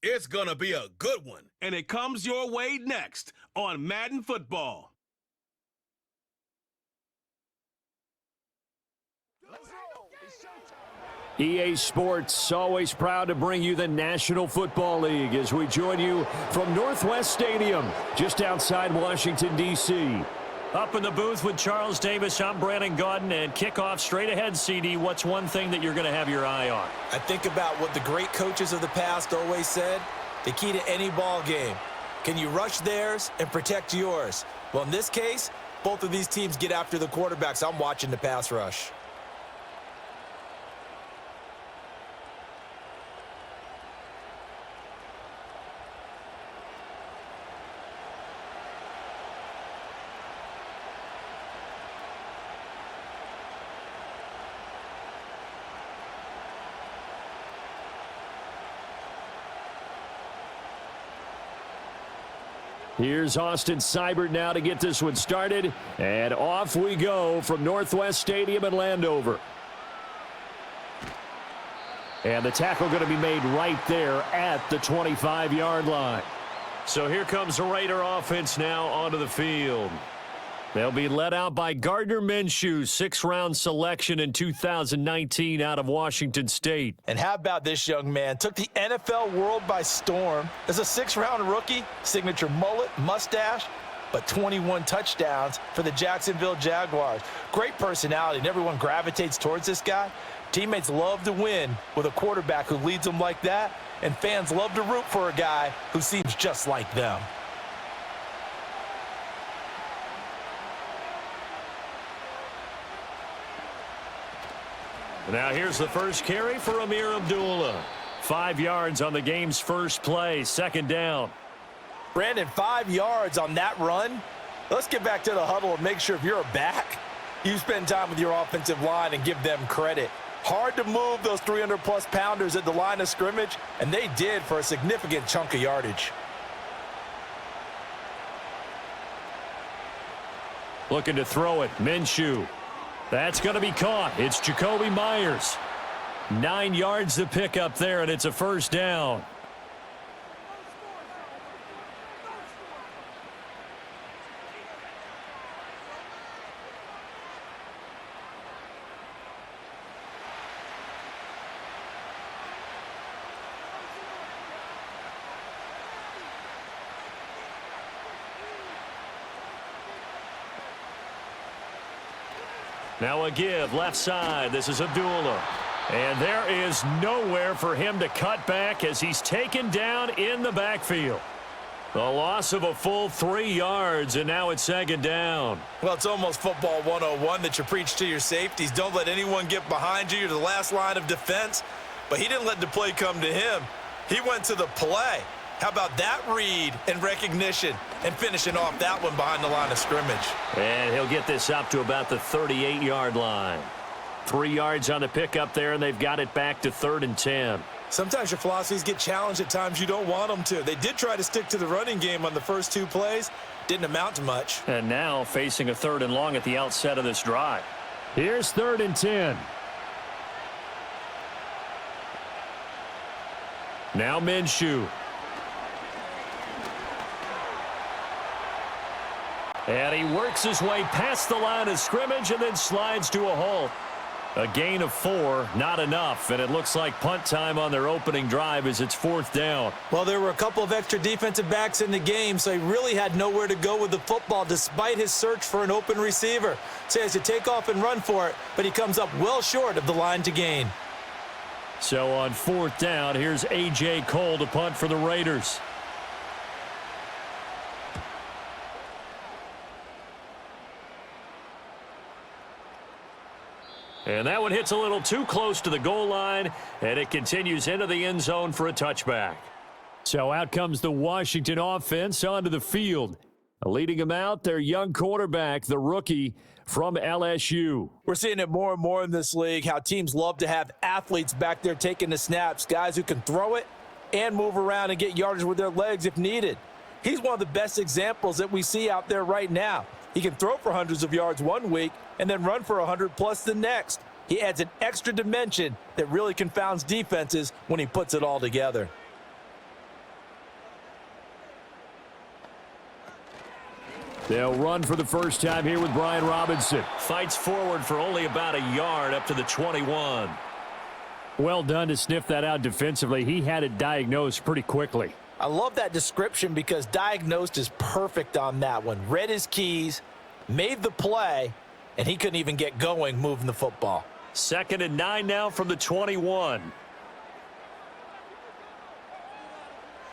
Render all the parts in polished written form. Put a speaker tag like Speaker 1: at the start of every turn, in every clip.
Speaker 1: It's gonna be a good one.
Speaker 2: And it comes your way next on Madden Football.
Speaker 3: EA Sports, always proud to bring you the National Football League as we join you from Northwest Stadium, just outside Washington, D.C.
Speaker 4: Up in the booth with Charles Davis, I'm Brandon Gaudin, and kickoff straight ahead, CD. What's one thing that you're going to have your eye on?
Speaker 5: I think about what the great coaches of the past always said. The key to any ball game. Can you rush theirs and protect yours? Well, in this case, both of these teams get after the quarterbacks. I'm watching the pass rush.
Speaker 3: Here's Austin Seibert now to get this one started, and off we go from Northwest Stadium in Landover. And the tackle going to be made right there at the 25-yard line.
Speaker 4: So here comes the Raider offense now onto the field. They'll be led out by Gardner Minshew, 6th-round selection in 2019 out of Washington State.
Speaker 5: And how about this young man? Took the NFL world by storm. As a 6th-round rookie, signature mullet, mustache, but 21 touchdowns for the Jacksonville Jaguars. Great personality, and everyone gravitates towards this guy. Teammates love to win with a quarterback who leads them like that, and fans love to root for a guy who seems just like them.
Speaker 4: Now here's the first carry for Amir Abdullah. 5 yards on the game's first play, 2nd down.
Speaker 5: Brandon, 5 yards on that run. Let's get back to the huddle and make sure if you're a back, you spend time with your offensive line and give them credit. Hard to move those 300-plus pounders at the line of scrimmage, and they did for a significant chunk of yardage.
Speaker 4: Looking to throw it, Minshew. That's going to be caught. It's Jacoby Myers. 9 yards to pick up there, and it's a 1st down. Now a give, left side. This is Abdullah. And there is nowhere for him to cut back as he's taken down in the backfield. The loss of a full 3 yards, and now it's 2nd down.
Speaker 5: Well, it's almost football 101 that you preach to your safeties. Don't let anyone get behind you. You're the last line of defense. But he didn't let the play come to him. He went to the play. How about that read and recognition and finishing off that one behind the line of scrimmage?
Speaker 4: And he'll get this up to about the 38-yard line. 3 yards on the pickup there, and they've got it back to 3rd and 10.
Speaker 5: Sometimes your philosophies get challenged at times you don't want them to. They did try to stick to the running game on the first 2 plays. Didn't amount to much.
Speaker 4: And now facing a 3rd and long at the outset of this drive.
Speaker 3: Here's 3rd and 10.
Speaker 4: Now Minshew. And he works his way past the line of scrimmage and then slides to a halt. A gain of 4, not enough, and it looks like punt time on their opening drive as it's 4th down.
Speaker 5: Well, there were a couple of extra defensive backs in the game, so he really had nowhere to go with the football despite his search for an open receiver. So he has to take off and run for it, but he comes up well short of the line to gain.
Speaker 4: So on 4th down, here's A.J. Cole to punt for the Raiders. And that one hits a little too close to the goal line, and it continues into the end zone for a touchback.
Speaker 3: So out comes the Washington offense onto the field. Leading them out, their young quarterback, the rookie from LSU.
Speaker 5: We're seeing it more and more in this league, how teams love to have athletes back there taking the snaps, guys who can throw it and move around and get yardage with their legs if needed. He's one of the best examples that we see out there right now. He can throw for hundreds of yards one week and then run for 100+ the next. He adds an extra dimension that really confounds defenses when he puts it all together.
Speaker 3: They'll run for the first time here with Brian Robinson.
Speaker 4: Fights forward for only about a yard up to the 21.
Speaker 3: Well done to sniff that out defensively. He had it diagnosed pretty quickly.
Speaker 5: I love that description because diagnosed is perfect on that one. Read his keys, made the play, and he couldn't even get going moving the football.
Speaker 4: 2nd and 9 now from the 21.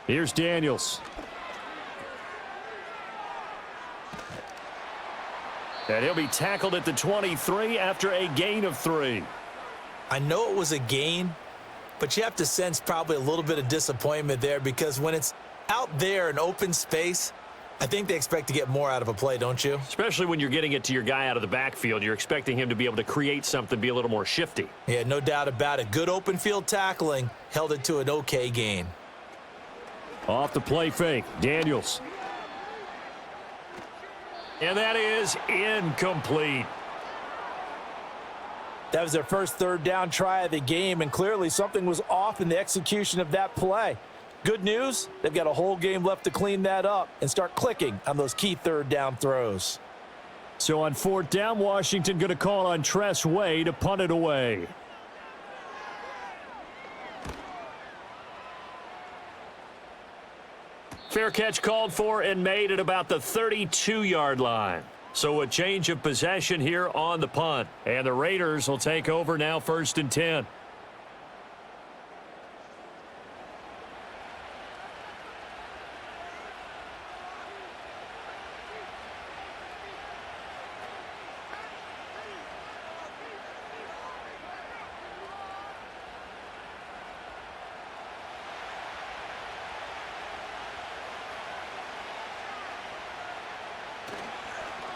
Speaker 3: Here's Daniels.
Speaker 4: And he'll be tackled at the 23 after a gain of 3.
Speaker 5: I know it was a gain, but you have to sense probably a little bit of disappointment there because when it's out there in open space, I think they expect to get more out of a play, don't you?
Speaker 4: Especially when you're getting it to your guy out of the backfield. You're expecting him to be able to create something, be a little more shifty.
Speaker 5: Yeah, no doubt about it. Good open field tackling held it to an okay gain.
Speaker 3: Off the play fake, Daniels.
Speaker 4: And that is incomplete.
Speaker 5: That was their first 3rd down try of the game, and clearly something was off in the execution of that play. Good news, they've got a whole game left to clean that up and start clicking on those key 3rd down throws.
Speaker 3: So on 4th down, Washington going to call on Tress Way to punt it away.
Speaker 4: Fair catch called for and made at about the 32-yard line. So a change of possession here on the punt. And the Raiders will take over now 1st and 10.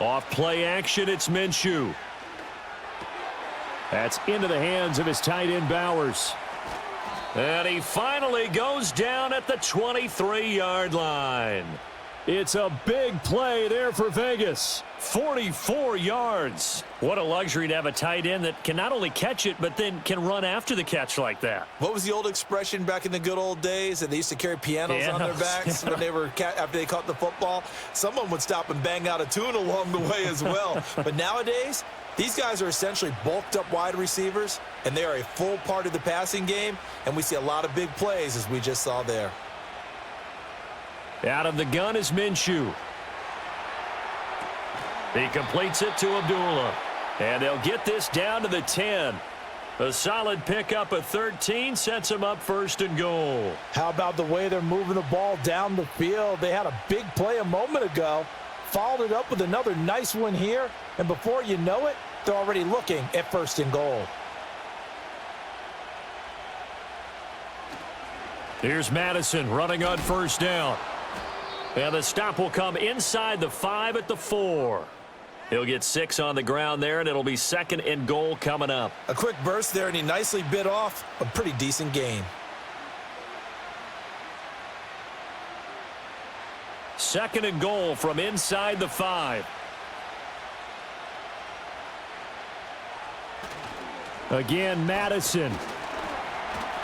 Speaker 3: Off play action, it's Minshew. That's into the hands of his tight end Bowers.
Speaker 4: And he finally goes down at the 23-yard line.
Speaker 3: It's a big play there for Vegas.
Speaker 4: 44 yards. What a luxury to have a tight end that can not only catch it, but then can run after the catch like that.
Speaker 5: What was the old expression back in the good old days? And they used to carry pianos on their backs when they were after they caught the football. Someone would stop and bang out a tune along the way as well. But nowadays, these guys are essentially bulked up wide receivers, and they are a full part of the passing game, and we see a lot of big plays as we just saw there.
Speaker 3: Out of the gun is Minshew.
Speaker 4: He completes it to Abdullah. And they'll get this down to the 10. A solid pickup of 13 sets him up 1st and goal.
Speaker 5: How about the way they're moving the ball down the field? They had a big play a moment ago, followed it up with another nice one here, and before you know it, they're already looking at 1st and goal.
Speaker 3: Here's Madison running on 1st down.
Speaker 4: And the stop will come inside the 5 at the 4. He'll get 6 on the ground there, and it'll be 2nd and goal coming up.
Speaker 5: A quick burst there, and he nicely bit off a pretty decent gain.
Speaker 4: 2nd and goal from inside the 5.
Speaker 3: Again, Madison.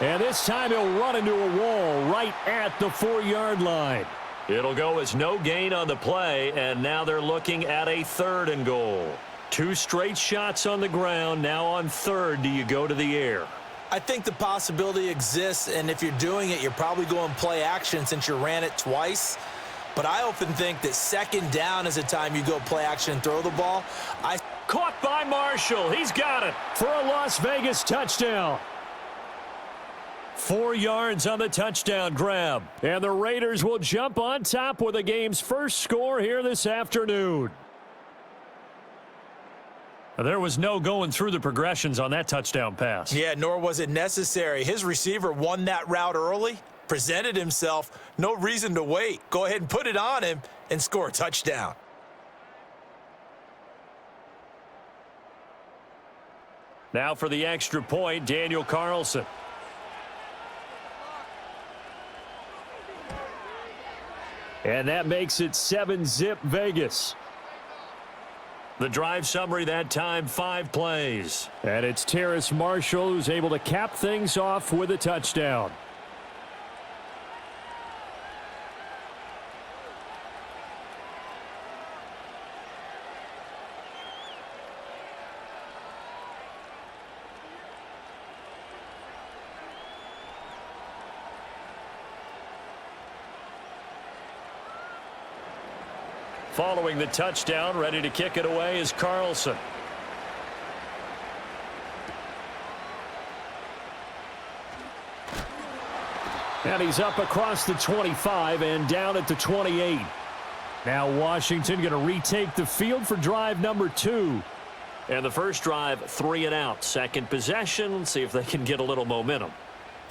Speaker 3: And this time he'll run into a wall right at the 4-yard line.
Speaker 4: It'll go as no gain on the play, and now they're looking at a 3rd and goal. 2 straight shots on the ground. Now on 3rd, do you go to the air?
Speaker 5: I think the possibility exists, and if you're doing it, you're probably going play action since you ran it twice. But I often think that 2nd down is a time you go play action and throw the ball.
Speaker 4: Caught by Marshall. He's got it.
Speaker 3: For a Las Vegas touchdown.
Speaker 4: 4 yards on the touchdown grab.
Speaker 3: And the Raiders will jump on top with the game's first score here this afternoon.
Speaker 4: There was no going through the progressions on that touchdown pass.
Speaker 5: Yeah, nor was it necessary. His receiver won that route early, presented himself, no reason to wait. Go ahead and put it on him and score a touchdown.
Speaker 4: Now for the extra point, Daniel Carlson.
Speaker 3: And that makes it 7-zip Vegas.
Speaker 4: The drive summary that time, 5 plays.
Speaker 3: And it's Terrace Marshall who's able to cap things off with a touchdown.
Speaker 4: Following the touchdown, ready to kick it away is Carlson. And he's up across the 25 and down at the 28. Now Washington going to retake the field for drive number 2. And the first drive, 3 and out. Second possession, see if they can get a little momentum.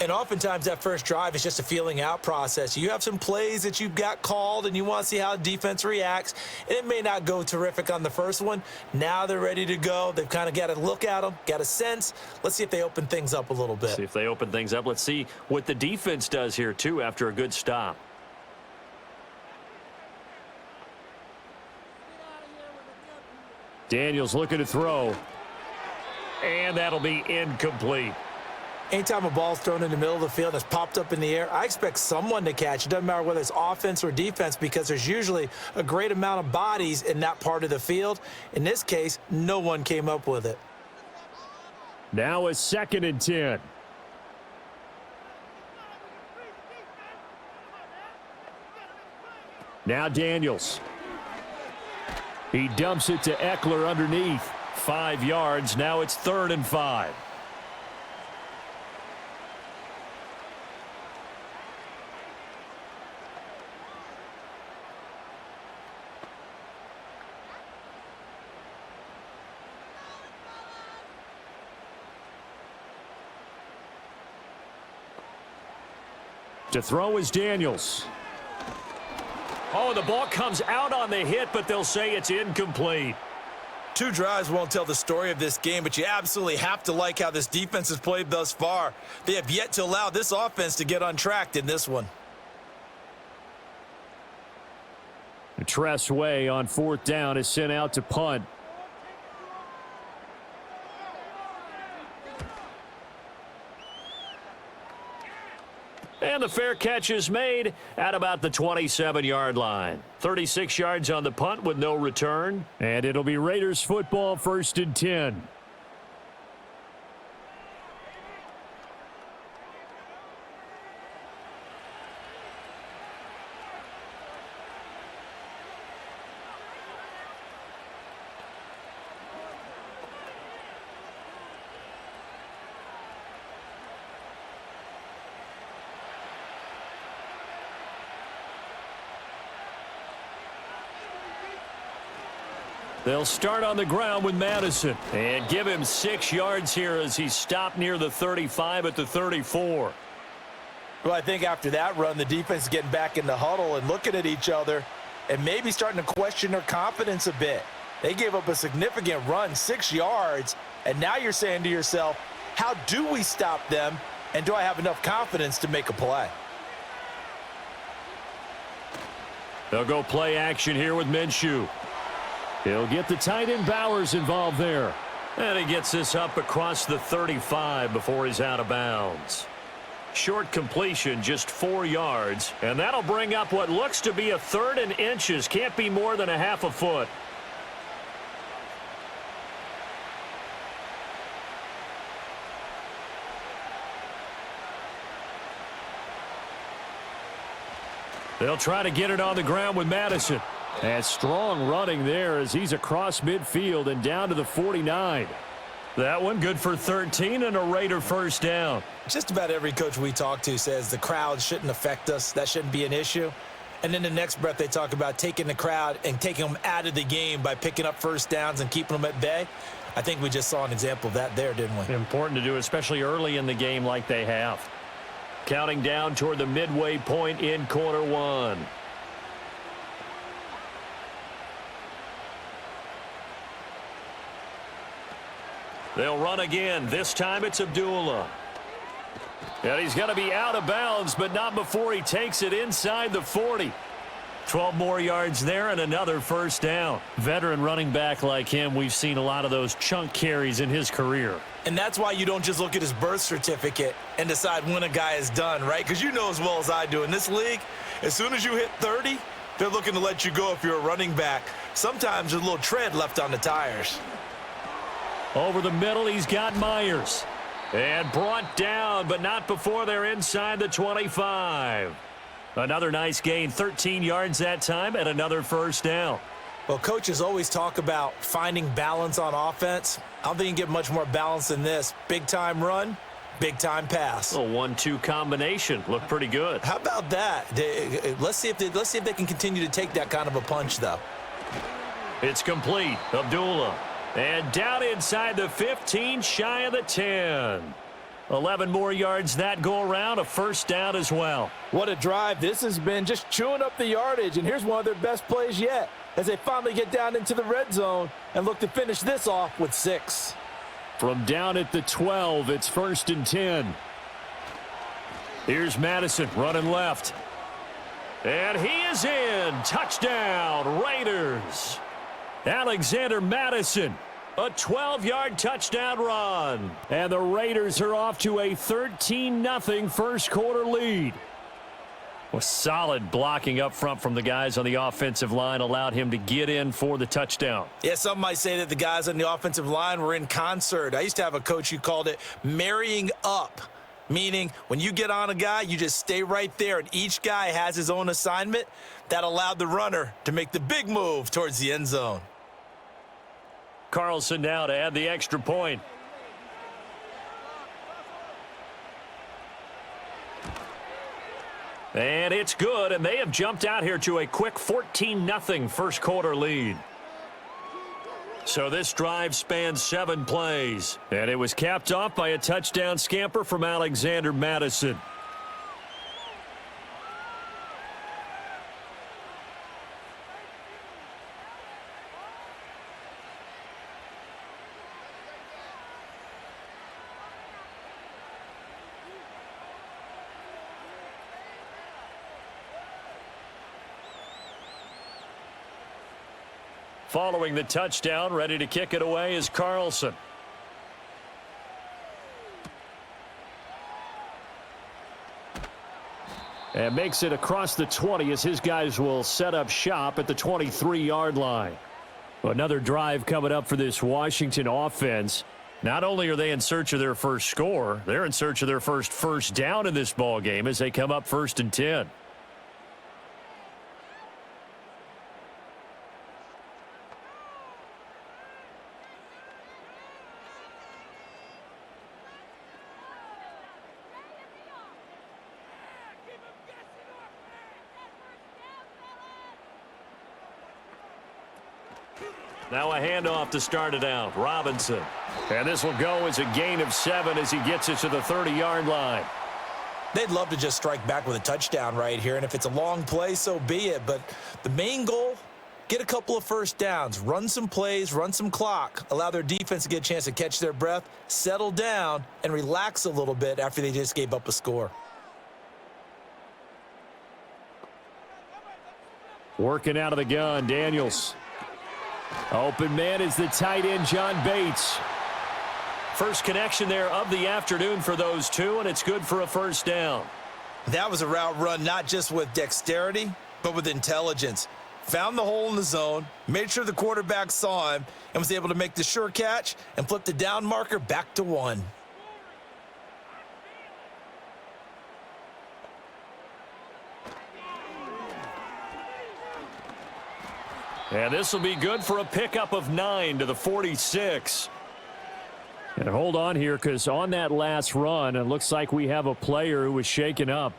Speaker 5: And oftentimes that first drive is just a feeling out process. You have some plays that you've got called and you want to see how the defense reacts. And it may not go terrific on the first one. Now they're ready to go. They've kind of got to look at them, got a sense. Let's see if they open things up a little bit.
Speaker 4: See if they open things up. Let's see what the defense does here, too, after a good stop. Daniels looking to throw. And that'll be incomplete.
Speaker 5: Anytime a ball's thrown in the middle of the field and it's popped up in the air, I expect someone to catch. It doesn't matter whether it's offense or defense because there's usually a great amount of bodies in that part of the field. In this case, no one came up with it.
Speaker 3: Now a 2nd and 10. Now Daniels. He dumps it to Eckler underneath.
Speaker 4: 5 yards. Now it's 3rd and 5.
Speaker 3: To throw is Daniels.
Speaker 4: Oh, the ball comes out on the hit, but they'll say it's incomplete.
Speaker 5: 2 drives won't tell the story of this game, but you absolutely have to like how this defense has played thus far. They have yet to allow this offense to get untracked in this one.
Speaker 3: Tress Way on 4th down is sent out to punt.
Speaker 4: And the fair catch is made at about the 27-yard line. 36 yards on the punt with no return.
Speaker 3: And it'll be Raiders football, 1st and 10.
Speaker 4: They'll start on the ground with Madison and give him 6 yards here as he stopped near the 35 at the 34.
Speaker 5: Well, I think after that run, the defense is getting back in the huddle and looking at each other and maybe starting to question their confidence a bit. They gave up a significant run, 6 yards, and now you're saying to yourself, how do we stop them, and do I have enough confidence to make a play?
Speaker 4: They'll go play action here with Minshew.
Speaker 3: He'll get the tight end Bowers involved there.
Speaker 4: And he gets this up across the 35 before he's out of bounds. Short completion, just 4 yards. And that'll bring up what looks to be a 3rd and inches. Can't be more than a half a foot. They'll try to get it on the ground with Madison.
Speaker 3: And strong running there as he's across midfield and down to the 49.
Speaker 4: That one good for 13 and a Raider first down.
Speaker 5: Just about every coach we talk to says the crowd shouldn't affect us. That shouldn't be an issue. And then the next breath they talk about taking the crowd and taking them out of the game by picking up first downs and keeping them at bay. I think we just saw an example of that there, didn't we?
Speaker 4: Important to do, especially early in the game like they have. Counting down toward the midway point in quarter 1. They'll run again. This time it's Abdullah. And he's going to be out of bounds, but not before he takes it inside the 40. 12 more yards there and another first down. Veteran running back like him, we've seen a lot of those chunk carries in his career.
Speaker 5: And that's why you don't just look at his birth certificate and decide when a guy is done, right? Because you know as well as I do, in this league, as soon as you hit 30, they're looking to let you go if you're a running back. Sometimes there's a little tread left on the tires.
Speaker 4: Over the middle, he's got Myers. And brought down, but not before they're inside the 25. Another nice gain, 13 yards that time, and another first down.
Speaker 5: Well, coaches always talk about finding balance on offense. I don't think you can get much more balance than this. Big-time run, big-time pass.
Speaker 4: A 1-2 combination. Looked pretty good.
Speaker 5: How about that? Let's see if they can continue to take that kind of a punch, though.
Speaker 4: It's complete. Abdullah. And down inside the 15, shy of the 10. 11 more yards that go around, a first down as well.
Speaker 5: What a drive. This has been just chewing up the yardage, and here's one of their best plays yet as they finally get down into the red zone and look to finish this off with 6.
Speaker 3: From down at the 12, it's 1st and 10.
Speaker 4: Here's Madison running left. And he is in. Touchdown, Raiders. Alexander Madison, a 12-yard touchdown run.
Speaker 3: And the Raiders are off to a 13-0 first quarter lead.
Speaker 4: Well, solid blocking up front from the guys on the offensive line allowed him to get in for the touchdown.
Speaker 5: Yeah, some might say that the guys on the offensive line were in concert. I used to have a coach who called it marrying up, meaning when you get on a guy, you just stay right there, and each guy has his own assignment. That allowed the runner to make the big move towards the end zone.
Speaker 4: Carlson now to add the extra point. And it's good, and they have jumped out here to a quick 14-0 first quarter lead. So this drive spans 7 plays, and it was capped off by a touchdown scamper from Alexander Madison. Following the touchdown, ready to kick it away is Carlson.
Speaker 3: And makes it across the 20 as his guys will set up shop at the 23-yard line. Another drive coming up for this Washington offense. Not only are they in search of their first score, they're in search of their first down in this ball game as they come up 1st and 10.
Speaker 4: Now a handoff to start it out. Robinson. And this will go as a gain of 7 as he gets it to the 30-yard line.
Speaker 5: They'd love to just strike back with a touchdown right here, and if it's a long play, so be it. But the main goal, get a couple of first downs, run some plays, run some clock, allow their defense to get a chance to catch their breath, settle down, and relax a little bit after they just gave up a score.
Speaker 3: Working out of the gun, Daniels. Open man is the tight end, John Bates.
Speaker 4: First connection there of the afternoon for those two, and it's good for a first down.
Speaker 5: That was a route run not just with dexterity, but with intelligence. Found the hole in the zone, made sure the quarterback saw him, and was able to make the sure catch and flip the down marker back to 1.
Speaker 4: And this will be good for a pickup of 9 to the 46.
Speaker 3: And hold on here, because on that last run, it looks like we have a player who was shaken up.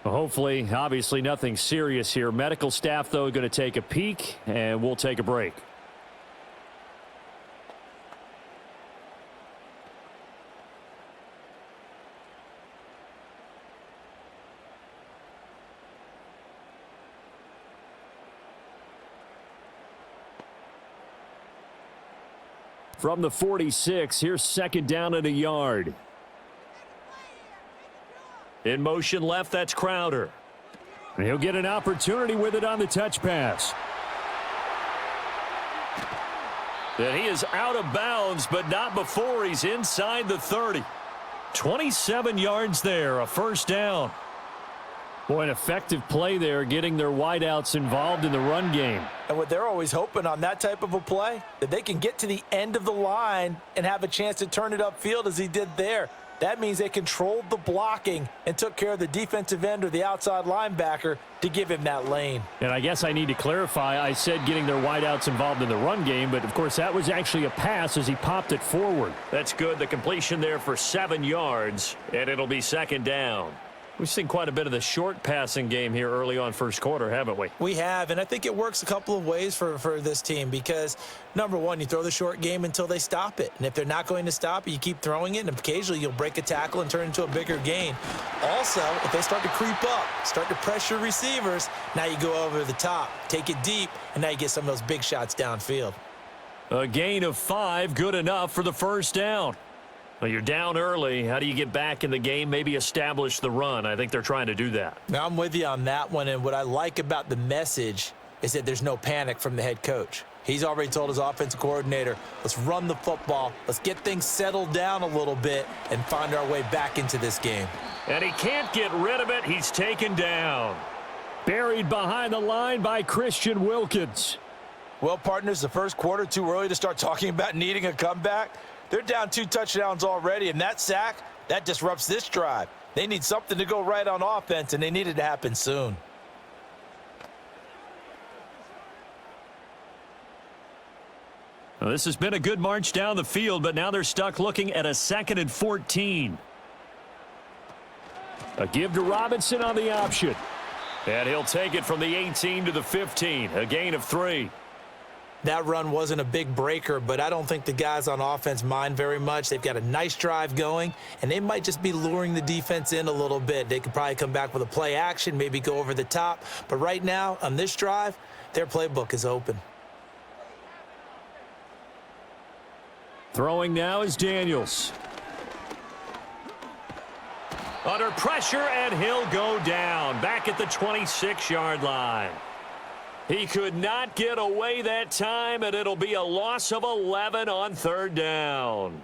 Speaker 3: Hopefully, obviously nothing serious here. Medical staff, though, going to take a peek, and we'll take a break. From the 46, here's 2nd down and a yard.
Speaker 4: In motion left, that's Crowder.
Speaker 3: And he'll get an opportunity with it on the touch pass.
Speaker 4: And he is out of bounds, but not before he's inside the 30. 27 yards there, a first down.
Speaker 3: Boy, an effective play there, getting their wideouts involved in the run game.
Speaker 5: And what they're always hoping on that type of a play, that they can get to the end of the line and have a chance to turn it upfield as he did there. That means they controlled the blocking and took care of the defensive end or the outside linebacker to give him that lane.
Speaker 3: And I guess I need to clarify, I said getting their wideouts involved in the run game, but of course that was actually a pass as he popped it forward.
Speaker 4: That's good. The completion there for 7 yards, and it'll be second down. We've seen quite a bit of the short passing game here early on first quarter, haven't we?
Speaker 5: We have, and I think it works a couple of ways for this team because, number one, you throw the short game until they stop it. And if they're not going to stop it, you keep throwing it, and occasionally you'll break a tackle and turn it into a bigger gain. Also, if they start to creep up, start to pressure receivers, now you go over the top, take it deep, and now you get some of those big shots downfield.
Speaker 4: A gain of 5, good enough for the first down. Well, you're down early. How do you get back in the game, maybe establish the run? I think they're trying to do that.
Speaker 5: Now, I'm with you on that one, and what I like about the message is that there's no panic from the head coach. He's already told his offensive coordinator, let's run the football, let's get things settled down a little bit and find our way back into this game.
Speaker 4: And he can't get rid of it. He's taken down.
Speaker 3: Buried behind the line by Christian Wilkins.
Speaker 5: Well, partners, the first quarter, too early to start talking about needing a comeback. They're down 2 touchdowns already, and that sack, that disrupts this drive. They need something to go right on offense, and they need it to happen soon.
Speaker 4: Well, this has been a good march down the field, but now they're stuck looking at a 2nd and 14.
Speaker 3: A give to Robinson on the option.
Speaker 4: And he'll take it from the 18 to the 15, a gain of 3.
Speaker 5: That run wasn't a big breaker, but I don't think the guys on offense mind very much. They've got a nice drive going, and they might just be luring the defense in a little bit. They could probably come back with a play action, maybe go over the top. But right now, on this drive, their playbook is open.
Speaker 3: Throwing now is Daniels.
Speaker 4: Under pressure, and he'll go down back at the 26-yard line. He could not get away that time, and it'll be a loss of 11 on 3rd down.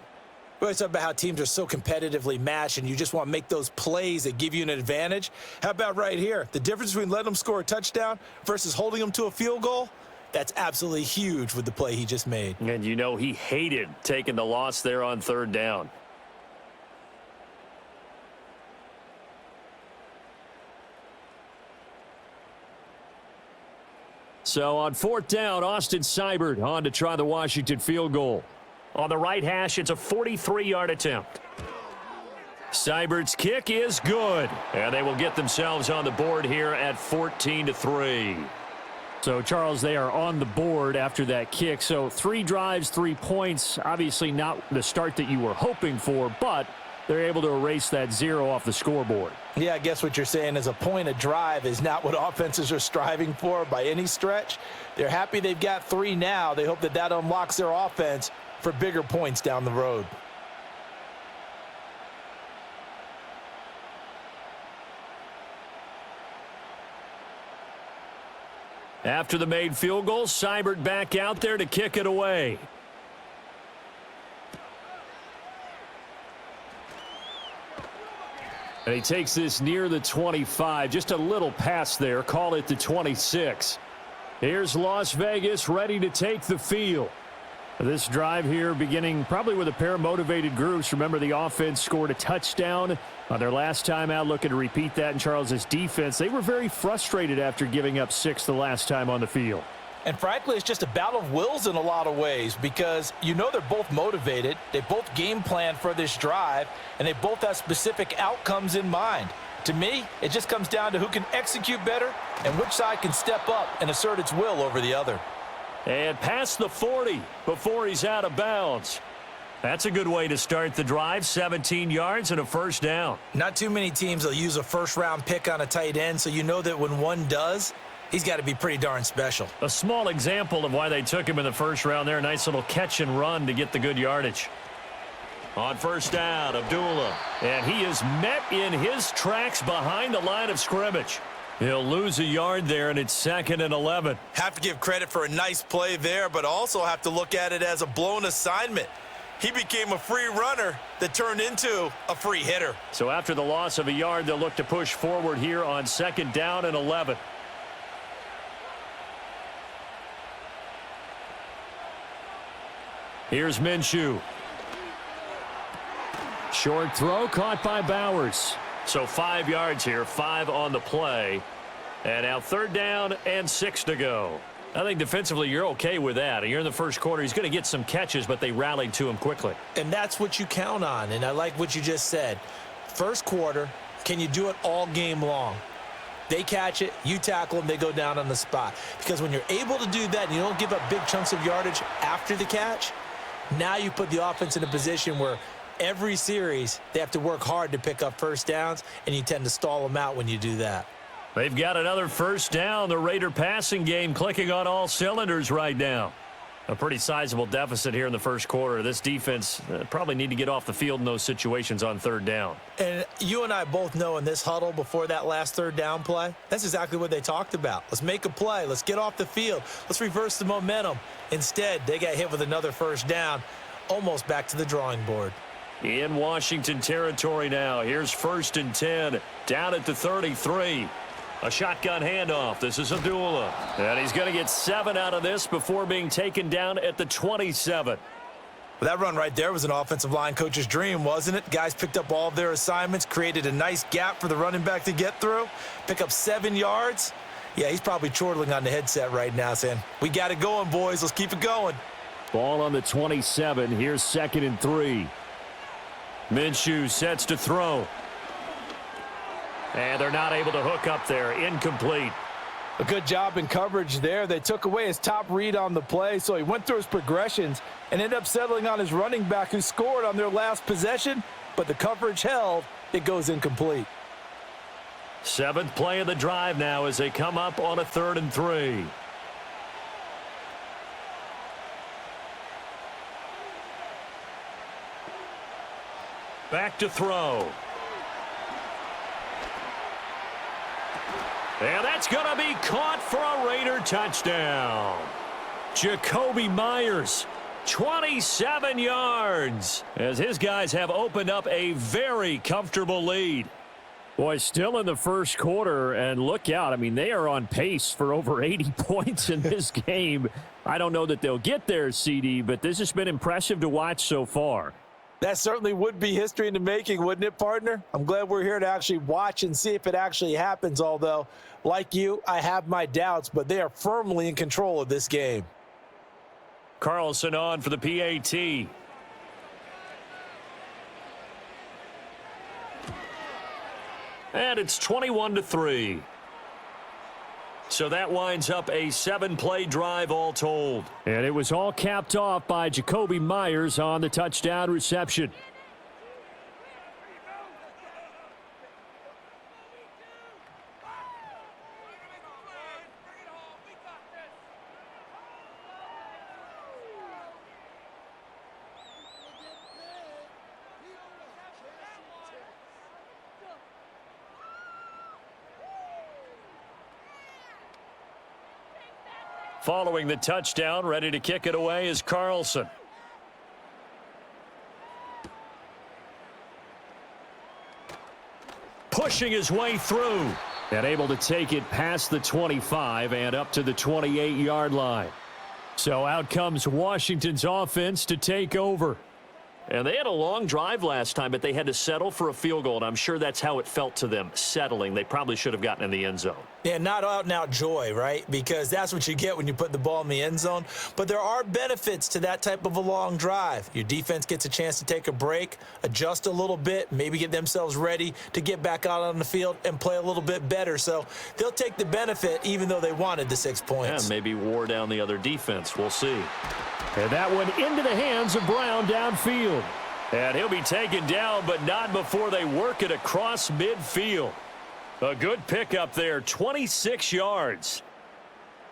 Speaker 5: We always talk about how teams are so competitively matched, and you just want to make those plays that give you an advantage. How about right here? The difference between letting them score a touchdown versus holding them to a field goal, that's absolutely huge with the play he just made.
Speaker 4: And you know he hated taking the loss there on 3rd down.
Speaker 3: So on 4th down, Austin Seibert on to try the Washington field goal.
Speaker 4: On the right hash, it's a 43-yard attempt. Seibert's kick is good, and they will get themselves on the board here at 14-3.
Speaker 3: So, Charles, they are on the board after that kick. So 3 drives, 3 points. Obviously not the start that you were hoping for, but they're able to erase that 0 off the scoreboard.
Speaker 5: Yeah, I guess what you're saying is a point a drive is not what offenses are striving for by any stretch. They're happy they've got 3 now. They hope that that unlocks their offense for bigger points down the road.
Speaker 4: After the made field goal, Seibert back out there to kick it away.
Speaker 3: And he takes this near the 25. Just a little pass there. Call it the 26. Here's Las Vegas ready to take the field. This drive here beginning probably with a pair of motivated groups. Remember, the offense scored a touchdown on their last time out, looking to repeat that in Charles's defense. They were very frustrated after giving up 6 the last time on the field.
Speaker 5: And frankly, it's just a battle of wills in a lot of ways because you know they're both motivated. They both game plan for this drive, and they both have specific outcomes in mind. To me, it just comes down to who can execute better and which side can step up and assert its will over the other.
Speaker 4: And past the 40 before he's out of bounds. That's a good way to start the drive, 17 yards and a first down.
Speaker 5: Not too many teams will use a first-round pick on a tight end, so you know that when one does, he's got to be pretty darn special.
Speaker 4: A small example of why they took him in the first round there. Nice little catch and run to get the good yardage. On first down, Abdullah. And he is met in his tracks behind the line of scrimmage. He'll lose a yard there, and it's 2nd and 11.
Speaker 5: Have to give credit for a nice play there, but also have to look at it as a blown assignment. He became a free runner that turned into a free hitter.
Speaker 4: So after the loss of a yard, they'll look to push forward here on 2nd down and 11. Here's Minshew.
Speaker 3: Short throw caught by Bowers.
Speaker 4: So 5 yards here, 5 on the play. And now 3rd down and 6 to go. I think defensively you're okay with that. You're in the first quarter. He's going to get some catches, but they rallied to him quickly.
Speaker 5: And that's what you count on, and I like what you just said. First quarter, can you do it all game long? They catch it, you tackle them, they go down on the spot. Because when you're able to do that and you don't give up big chunks of yardage after the catch, now you put the offense in a position where every series they have to work hard to pick up first downs, and you tend to stall them out when you do that.
Speaker 4: They've got another first down. The Raider passing game clicking on all cylinders right now. A pretty sizable deficit here in the first quarter. This defense probably need to get off the field in those situations on 3rd down.
Speaker 5: And you and I both know in this huddle before that last 3rd down play, that's exactly what they talked about. Let's make a play. Let's get off the field. Let's reverse the momentum. Instead, they got hit with another first down, almost back to the drawing board.
Speaker 4: In Washington territory now. Here's 1st and 10, down at the 33. A shotgun handoff. This is Abdullah. And he's going to get 7 out of this before being taken down at the 27.
Speaker 5: Well, that run right there was an offensive line coach's dream, wasn't it? Guys picked up all of their assignments, created a nice gap for the running back to get through, pick up 7 yards. Yeah, he's probably chortling on the headset right now saying, we got it going, boys. Let's keep it going.
Speaker 3: Ball on the 27. Here's 2nd and 3.
Speaker 4: Minshew sets to throw. And they're not able to hook up there. Incomplete.
Speaker 5: A good job in coverage there. They took away his top read on the play, so he went through his progressions and ended up settling on his running back who scored on their last possession, but the coverage held. It goes incomplete.
Speaker 4: 7th play of the drive now as they come up on a 3rd and 3. Back to throw. And that's going to be caught for a Raider touchdown. Jacoby Myers, 27 yards, as his guys have opened up a very comfortable lead.
Speaker 3: Boy, still in the first quarter, and look out. I mean, they are on pace for over 80 points in this game. I don't know that they'll get there, CD, but this has been impressive to watch so far.
Speaker 5: That certainly would be history in the making, wouldn't it, partner? I'm glad we're here to actually watch and see if it actually happens, although, like you, I have my doubts, but they are firmly in control of this game.
Speaker 4: Carlson on for the PAT. And it's 21-3. So that winds up a 7-play drive all told.
Speaker 3: And it was all capped off by Jacoby Myers on the touchdown reception.
Speaker 4: Following the touchdown, ready to kick it away is Carlson. Pushing his way through.
Speaker 3: And able to take it past the 25 and up to the 28-yard line. So out comes Washington's offense to take over.
Speaker 4: And they had a long drive last time, but they had to settle for a field goal, and I'm sure that's how it felt to them, settling. They probably should have gotten in the end zone.
Speaker 5: Yeah, not out-and-out joy, right? Because that's what you get when you put the ball in the end zone. But there are benefits to that type of a long drive. Your defense gets a chance to take a break, adjust a little bit, maybe get themselves ready to get back out on the field and play a little bit better. So they'll take the benefit even though they wanted the 6 points.
Speaker 4: Yeah, maybe wore down the other defense. We'll see.
Speaker 3: And that one into the hands of Brown downfield.
Speaker 4: And he'll be taken down, but not before they work it across midfield. A good pickup there, 26 yards.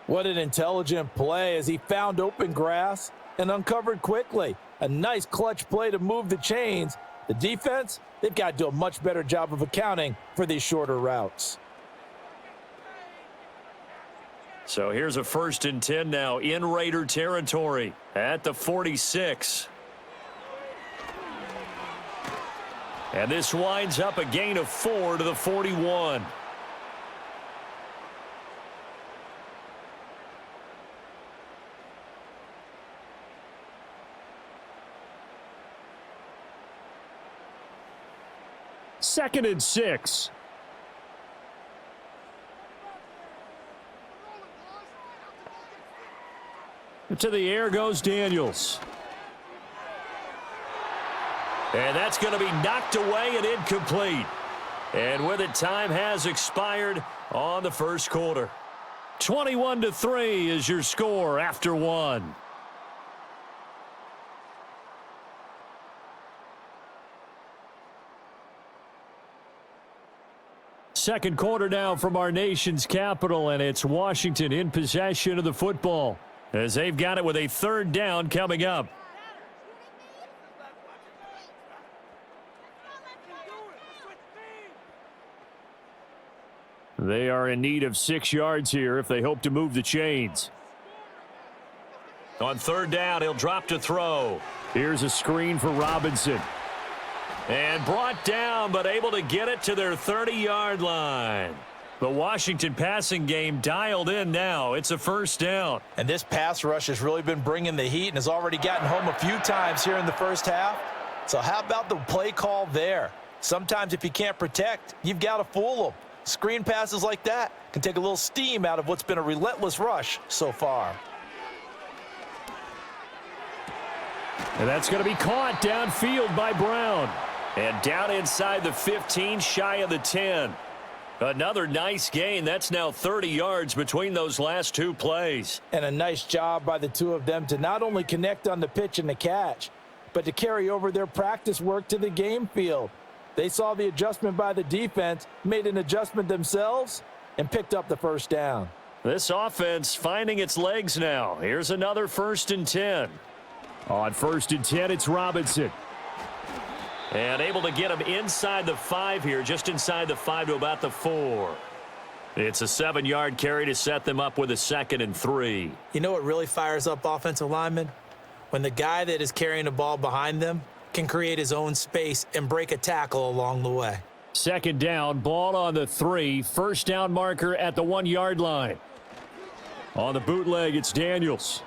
Speaker 5: What an intelligent play as he found open grass and uncovered quickly. A nice clutch play to move the chains. The defense, they've got to do a much better job of accounting for these shorter routes.
Speaker 4: So here's a 1st and 10 now in Raider territory at the 46. And this winds up a gain of 4 to the 41.
Speaker 3: 2nd and 6. To the air goes Daniels.
Speaker 4: And that's going to be knocked away and incomplete. And with it, time has expired on the first quarter.
Speaker 3: 21-3 is your score after one. Second quarter now from our nation's capital, and it's Washington in possession of the football as they've got it with a 3rd down coming up. They are in need of 6 yards here if they hope to move the chains.
Speaker 4: On 3rd down, he'll drop to throw.
Speaker 3: Here's a screen for Robinson.
Speaker 4: And brought down, but able to get it to their 30-yard line.
Speaker 3: The Washington passing game dialed in now. It's a 1st down.
Speaker 5: And this pass rush has really been bringing the heat and has already gotten home a few times here in the first half. So how about the play call there? Sometimes if you can't protect, you've got to fool them. Screen passes like that can take a little steam out of what's been a relentless rush so far.
Speaker 3: And that's going to be caught downfield by Brown.
Speaker 4: And down inside the 15, shy of the 10. Another nice gain. That's now 30 yards between those last 2 plays.
Speaker 5: And a nice job by the two of them to not only connect on the pitch and the catch, but to carry over their practice work to the game field. They saw the adjustment by the defense, made an adjustment themselves, and picked up the 1st down.
Speaker 3: This offense finding its legs now. Here's another 1st and 10. On 1st and 10, it's Robinson.
Speaker 4: And able to get him inside the 5 here, just inside the 5 to about the 4. It's a 7-yard carry to set them up with a 2nd and 3.
Speaker 5: You know what really fires up offensive linemen? When the guy that is carrying the ball behind them can create his own space and break a tackle along the way.
Speaker 3: 2nd down, ball on the 3. 1st down marker at the 1-yard line. On the bootleg, it's Daniels.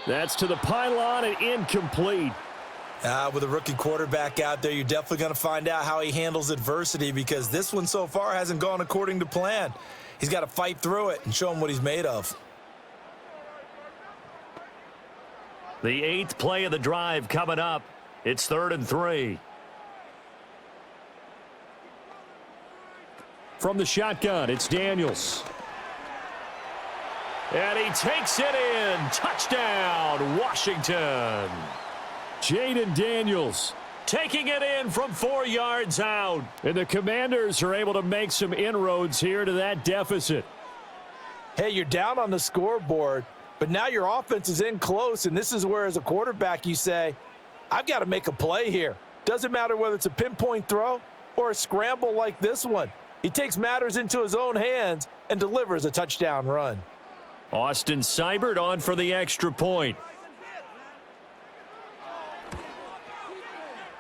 Speaker 3: That's to the pylon and incomplete.
Speaker 5: With a rookie quarterback out there, you're definitely going to find out how he handles adversity because this one so far hasn't gone according to plan. He's got to fight through it and show him what he's made of.
Speaker 4: The 8th play of the drive coming up. It's 3rd and 3.
Speaker 3: From the shotgun, it's Daniels.
Speaker 4: And he takes it in. Touchdown, Washington.
Speaker 3: Jaden Daniels
Speaker 4: taking it in from 4 yards out.
Speaker 3: And the Commanders are able to make some inroads here to that deficit.
Speaker 5: Hey, you're down on the scoreboard, but now your offense is in close, and this is where, as a quarterback, you say, I've got to make a play here. Doesn't matter whether it's a pinpoint throw or a scramble like this one. He takes matters into his own hands and delivers a touchdown run.
Speaker 3: Austin Seibert on for the extra point.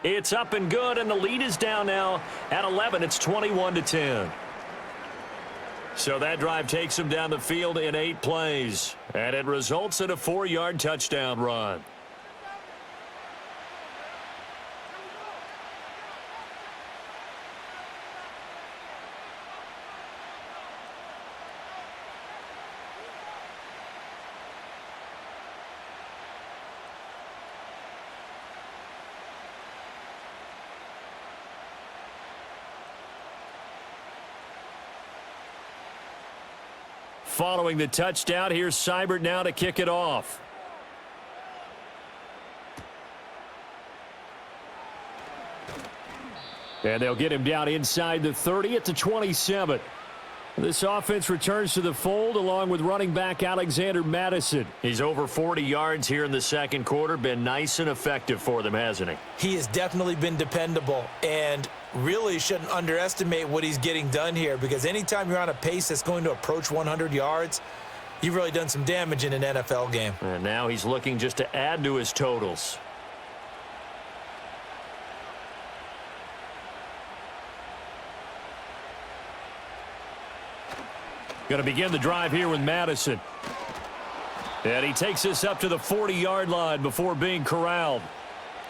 Speaker 4: It's up and good, and the lead is down now at 11. It's 21-10. So that drive takes him down the field in 8 plays, and it results in a 4-yard touchdown run.
Speaker 3: Following the touchdown, here's Seibert now to kick it off. And they'll get him down inside the 30 at the 27. This offense returns to the fold along with running back Alexander Madison.
Speaker 4: He's over 40 yards here in the second quarter. Been nice and effective for them, hasn't he?
Speaker 5: He has definitely been dependable and really shouldn't underestimate what he's getting done here because anytime you're on a pace that's going to approach 100 yards, you've really done some damage in an NFL game.
Speaker 4: And now he's looking just to add to his totals.
Speaker 3: Going to begin the drive here with Madison. And he takes this up to the 40-yard line before being corralled.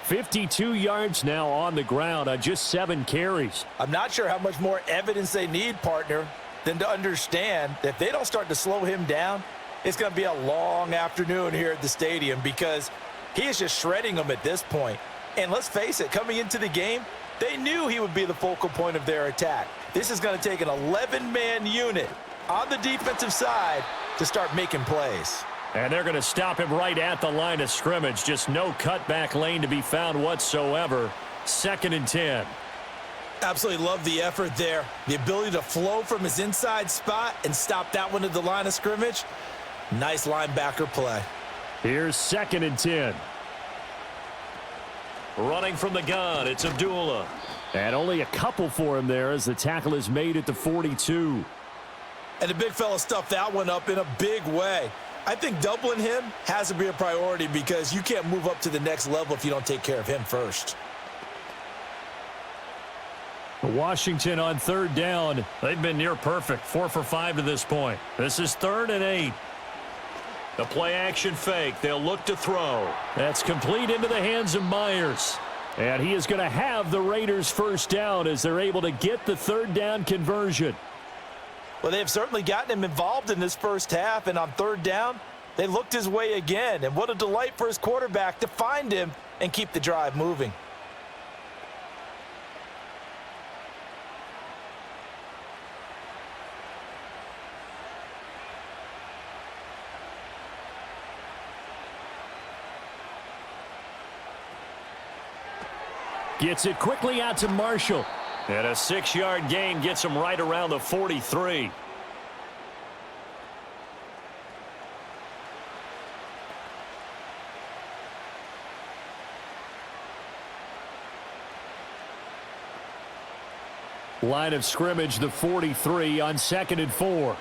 Speaker 3: 52 yards now on the ground on just 7 carries.
Speaker 5: I'm not sure how much more evidence they need, partner, than to understand that if they don't start to slow him down, it's going to be a long afternoon here at the stadium because he is just shredding them at this point. And let's face it, coming into the game, they knew he would be the focal point of their attack. This is going to take an 11-man unit on the defensive side to start making plays.
Speaker 3: And they're going to stop him right at the line of scrimmage. Just no cutback lane to be found whatsoever. 2nd and 10.
Speaker 5: Absolutely love the effort there. The ability to flow from his inside spot and stop that one at the line of scrimmage. Nice linebacker play.
Speaker 3: Here's 2nd and 10.
Speaker 4: Running from the gun, it's Abdullah.
Speaker 3: And only a couple for him there as the tackle is made at the 42.
Speaker 5: And the big fella stuffed that one up in a big way. I think doubling him has to be a priority because you can't move up to the next level if you don't take care of him first.
Speaker 3: Washington on 3rd down.
Speaker 4: They've been near perfect, 4 for 5 to this point. This is 3rd and 8. The play action fake. They'll look to throw.
Speaker 3: That's complete into the hands of Myers. And he is going to have the Raiders first down as they're able to get the 3rd down conversion.
Speaker 5: Well, they've certainly gotten him involved in this first half, and on 3rd down, they looked his way again. And what a delight for his quarterback to find him and keep the drive moving.
Speaker 3: Gets it quickly out to Marshall.
Speaker 4: And a 6-yard gain gets him right around the 43.
Speaker 3: Line of scrimmage, the 43 on 2nd and 4.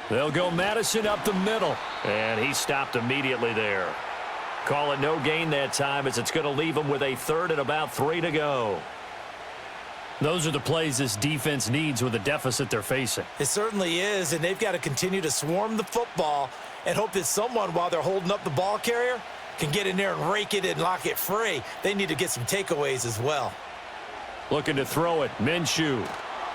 Speaker 3: They'll go Madison up the middle.
Speaker 4: And he stopped immediately there. Call it no gain that time as it's going to leave them with a 3rd and about 3 to go.
Speaker 3: Those are the plays this defense needs with the deficit they're facing.
Speaker 5: It certainly is, and they've got to continue to swarm the football and hope that someone, while they're holding up the ball carrier, can get in there and rake it and lock it free. They need to get some takeaways as well.
Speaker 3: Looking to throw it. Minshew.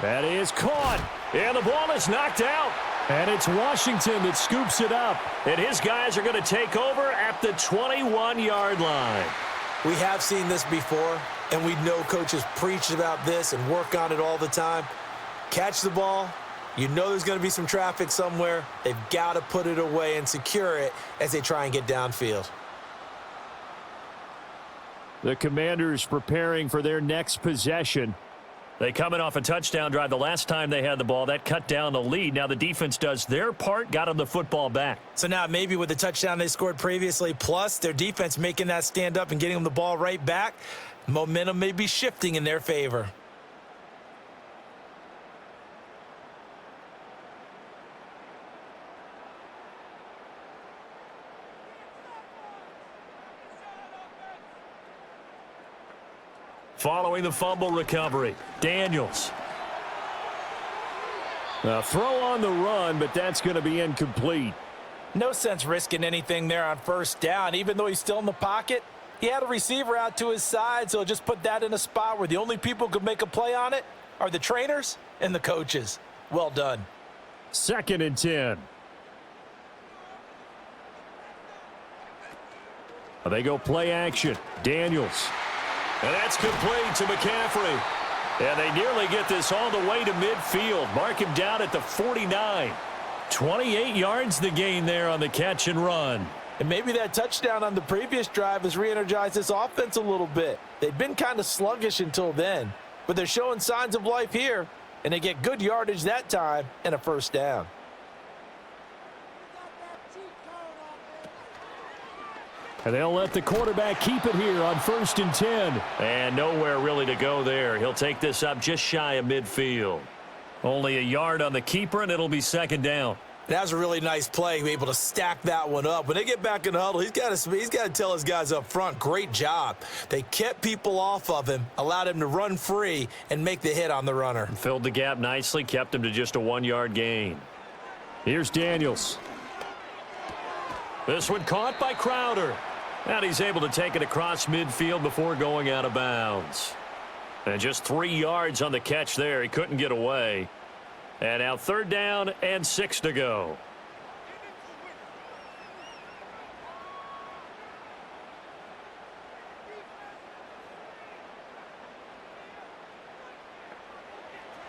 Speaker 3: That is caught. And the ball is knocked out. And it's Washington that scoops it up.
Speaker 4: And his guys are going to take over at the 21-yard line.
Speaker 5: We have seen this before, and we know coaches preach about this and work on it all the time. Catch the ball. You know there's going to be some traffic somewhere. They've got to put it away and secure it as they try and get downfield.
Speaker 3: The Commanders preparing for their next possession.
Speaker 4: They coming off a touchdown drive the last time they had the ball. That cut down the lead. Now the defense does their part, got them the football back.
Speaker 5: So now maybe with the touchdown they scored previously, plus their defense making that stand up and getting them the ball right back, momentum may be shifting in their favor.
Speaker 4: Following the fumble recovery, Daniels.
Speaker 3: A throw on the run, but that's going to be incomplete.
Speaker 5: No sense risking anything there on 1st down. Even though he's still in the pocket, he had a receiver out to his side, so just put that in a spot where the only people who could make a play on it are the trainers and the coaches. Well done.
Speaker 3: 2nd and 10. They go play action. Daniels.
Speaker 4: And that's complete to McCaffrey. And they nearly get this all the way to midfield. Mark him down at the 49.
Speaker 3: 28 yards the gain there on the catch and run.
Speaker 5: And maybe that touchdown on the previous drive has re-energized this offense a little bit. They've been kind of sluggish until then, but they're showing signs of life here, and they get good yardage that time and a 1st down.
Speaker 3: And they'll let the quarterback keep it here on 1st and 10.
Speaker 4: And nowhere really to go there. He'll take this up just shy of midfield.
Speaker 3: Only a yard on the keeper, and it'll be 2nd down.
Speaker 5: That was a really nice play, able to stack that one up. When they get back in the huddle, he's got to tell his guys up front, great job. They kept people off of him, allowed him to run free and make the hit on the runner.
Speaker 4: Filled the gap nicely, kept him to just a 1-yard gain.
Speaker 3: Here's Daniels.
Speaker 4: This one caught by Crowder. And he's able to take it across midfield before going out of bounds. And just 3 yards on the catch there. He couldn't get away. And now 3rd down and 6 to go.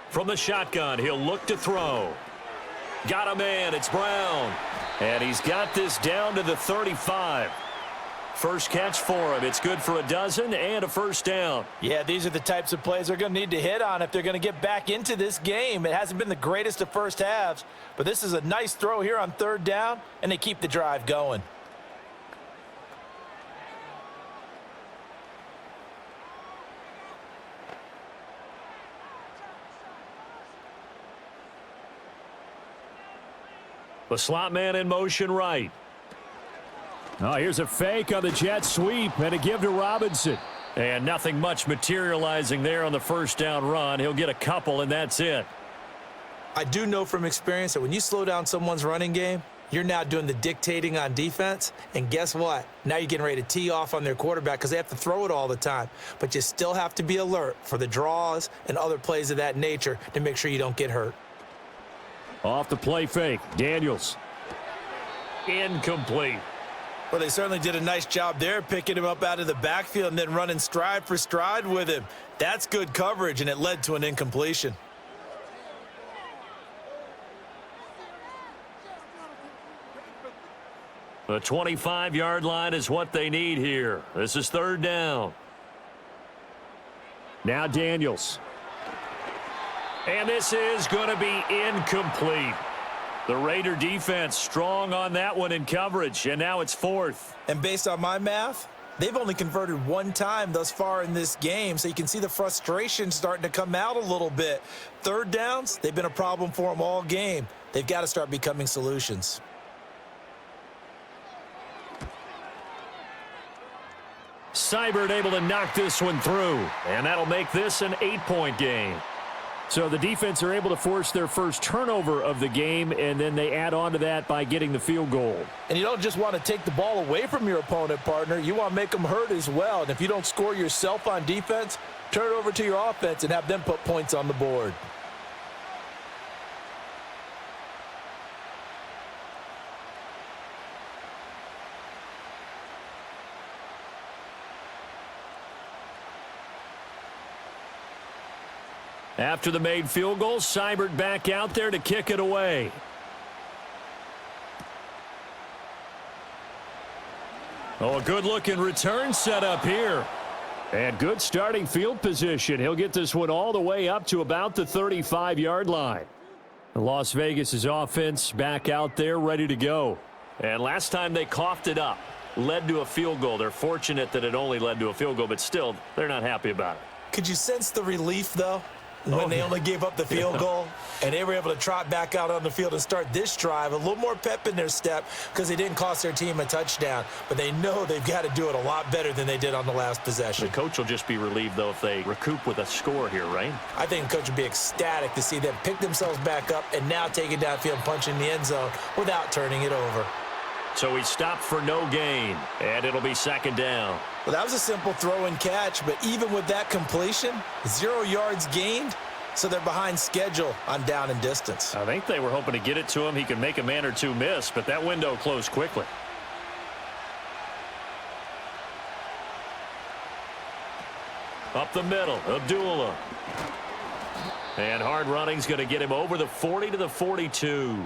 Speaker 4: From the shotgun, he'll look to throw. Got a man, it's Brown. And he's got this down to the 35. First catch for him. It's good for a dozen and a 1st down.
Speaker 5: Yeah, these are the types of plays they're going to need to hit on if they're going to get back into this game. It hasn't been the greatest of first halves, but this is a nice throw here on 3rd down, and they keep the drive going.
Speaker 4: The slot man in motion right.
Speaker 3: Oh, here's a fake on the jet sweep and a give to Robinson.
Speaker 4: And nothing much materializing there on the 1st down run. He'll get a couple, and that's it.
Speaker 5: I do know from experience that when you slow down someone's running game, you're now doing the dictating on defense. And guess what? Now you're getting ready to tee off on their quarterback because they have to throw it all the time. But you still have to be alert for the draws and other plays of that nature to make sure you don't get hurt.
Speaker 3: Off the play fake, Daniels.
Speaker 4: Incomplete.
Speaker 5: Well, they certainly did a nice job there, picking him up out of the backfield and then running stride for stride with him. That's good coverage, and it led to an incompletion.
Speaker 4: The 25-yard line is what they need here. This is 3rd down.
Speaker 3: Now Daniels.
Speaker 4: And this is going to be incomplete. The Raider defense strong on that one in coverage, and now it's 4th.
Speaker 5: And based on my math, they've only converted 1 time thus far in this game, so you can see the frustration starting to come out a little bit. 3rd downs, they've been a problem for them all game. They've got to start becoming solutions.
Speaker 4: Seibert able to knock this one through, and that'll make this an 8-point game.
Speaker 3: So the defense are able to force their first turnover of the game, and then they add on to that by getting the field goal.
Speaker 5: And you don't just want to take the ball away from your opponent, partner. You want to make them hurt as well. And if you don't score yourself on defense, turn it over to your offense and have them put points on the board.
Speaker 4: After the made field goal, Seibert back out there to kick it away. Oh, a good-looking return set up here.
Speaker 3: And good starting field position. He'll get this one all the way up to about the 35-yard line. Las Vegas' offense back out there ready to go.
Speaker 4: And last time they coughed it up, led to a field goal. They're fortunate that it only led to a field goal, but still, they're not happy about it.
Speaker 5: Could you sense the relief, though? When they only gave up the field goal, and they were able to trot back out on the field and start this drive. A little more pep in their step because they didn't cost their team a touchdown. But they know they've got to do it a lot better than they did on the last possession.
Speaker 4: The coach will just be relieved, though, if they recoup with a score here, right?
Speaker 5: I think the coach would be ecstatic to see them pick themselves back up and now take it downfield, punch in the end zone without turning it over.
Speaker 4: So he stopped for no gain, and it'll be 2nd down.
Speaker 5: Well, that was a simple throw and catch, but even with that completion, 0 yards gained, so they're behind schedule on down and distance.
Speaker 4: I think they were hoping to get it to him. He could make a man or two miss, but that window closed quickly. Up the middle, Abdullah. And hard running's going to get him over the 40 to the 42.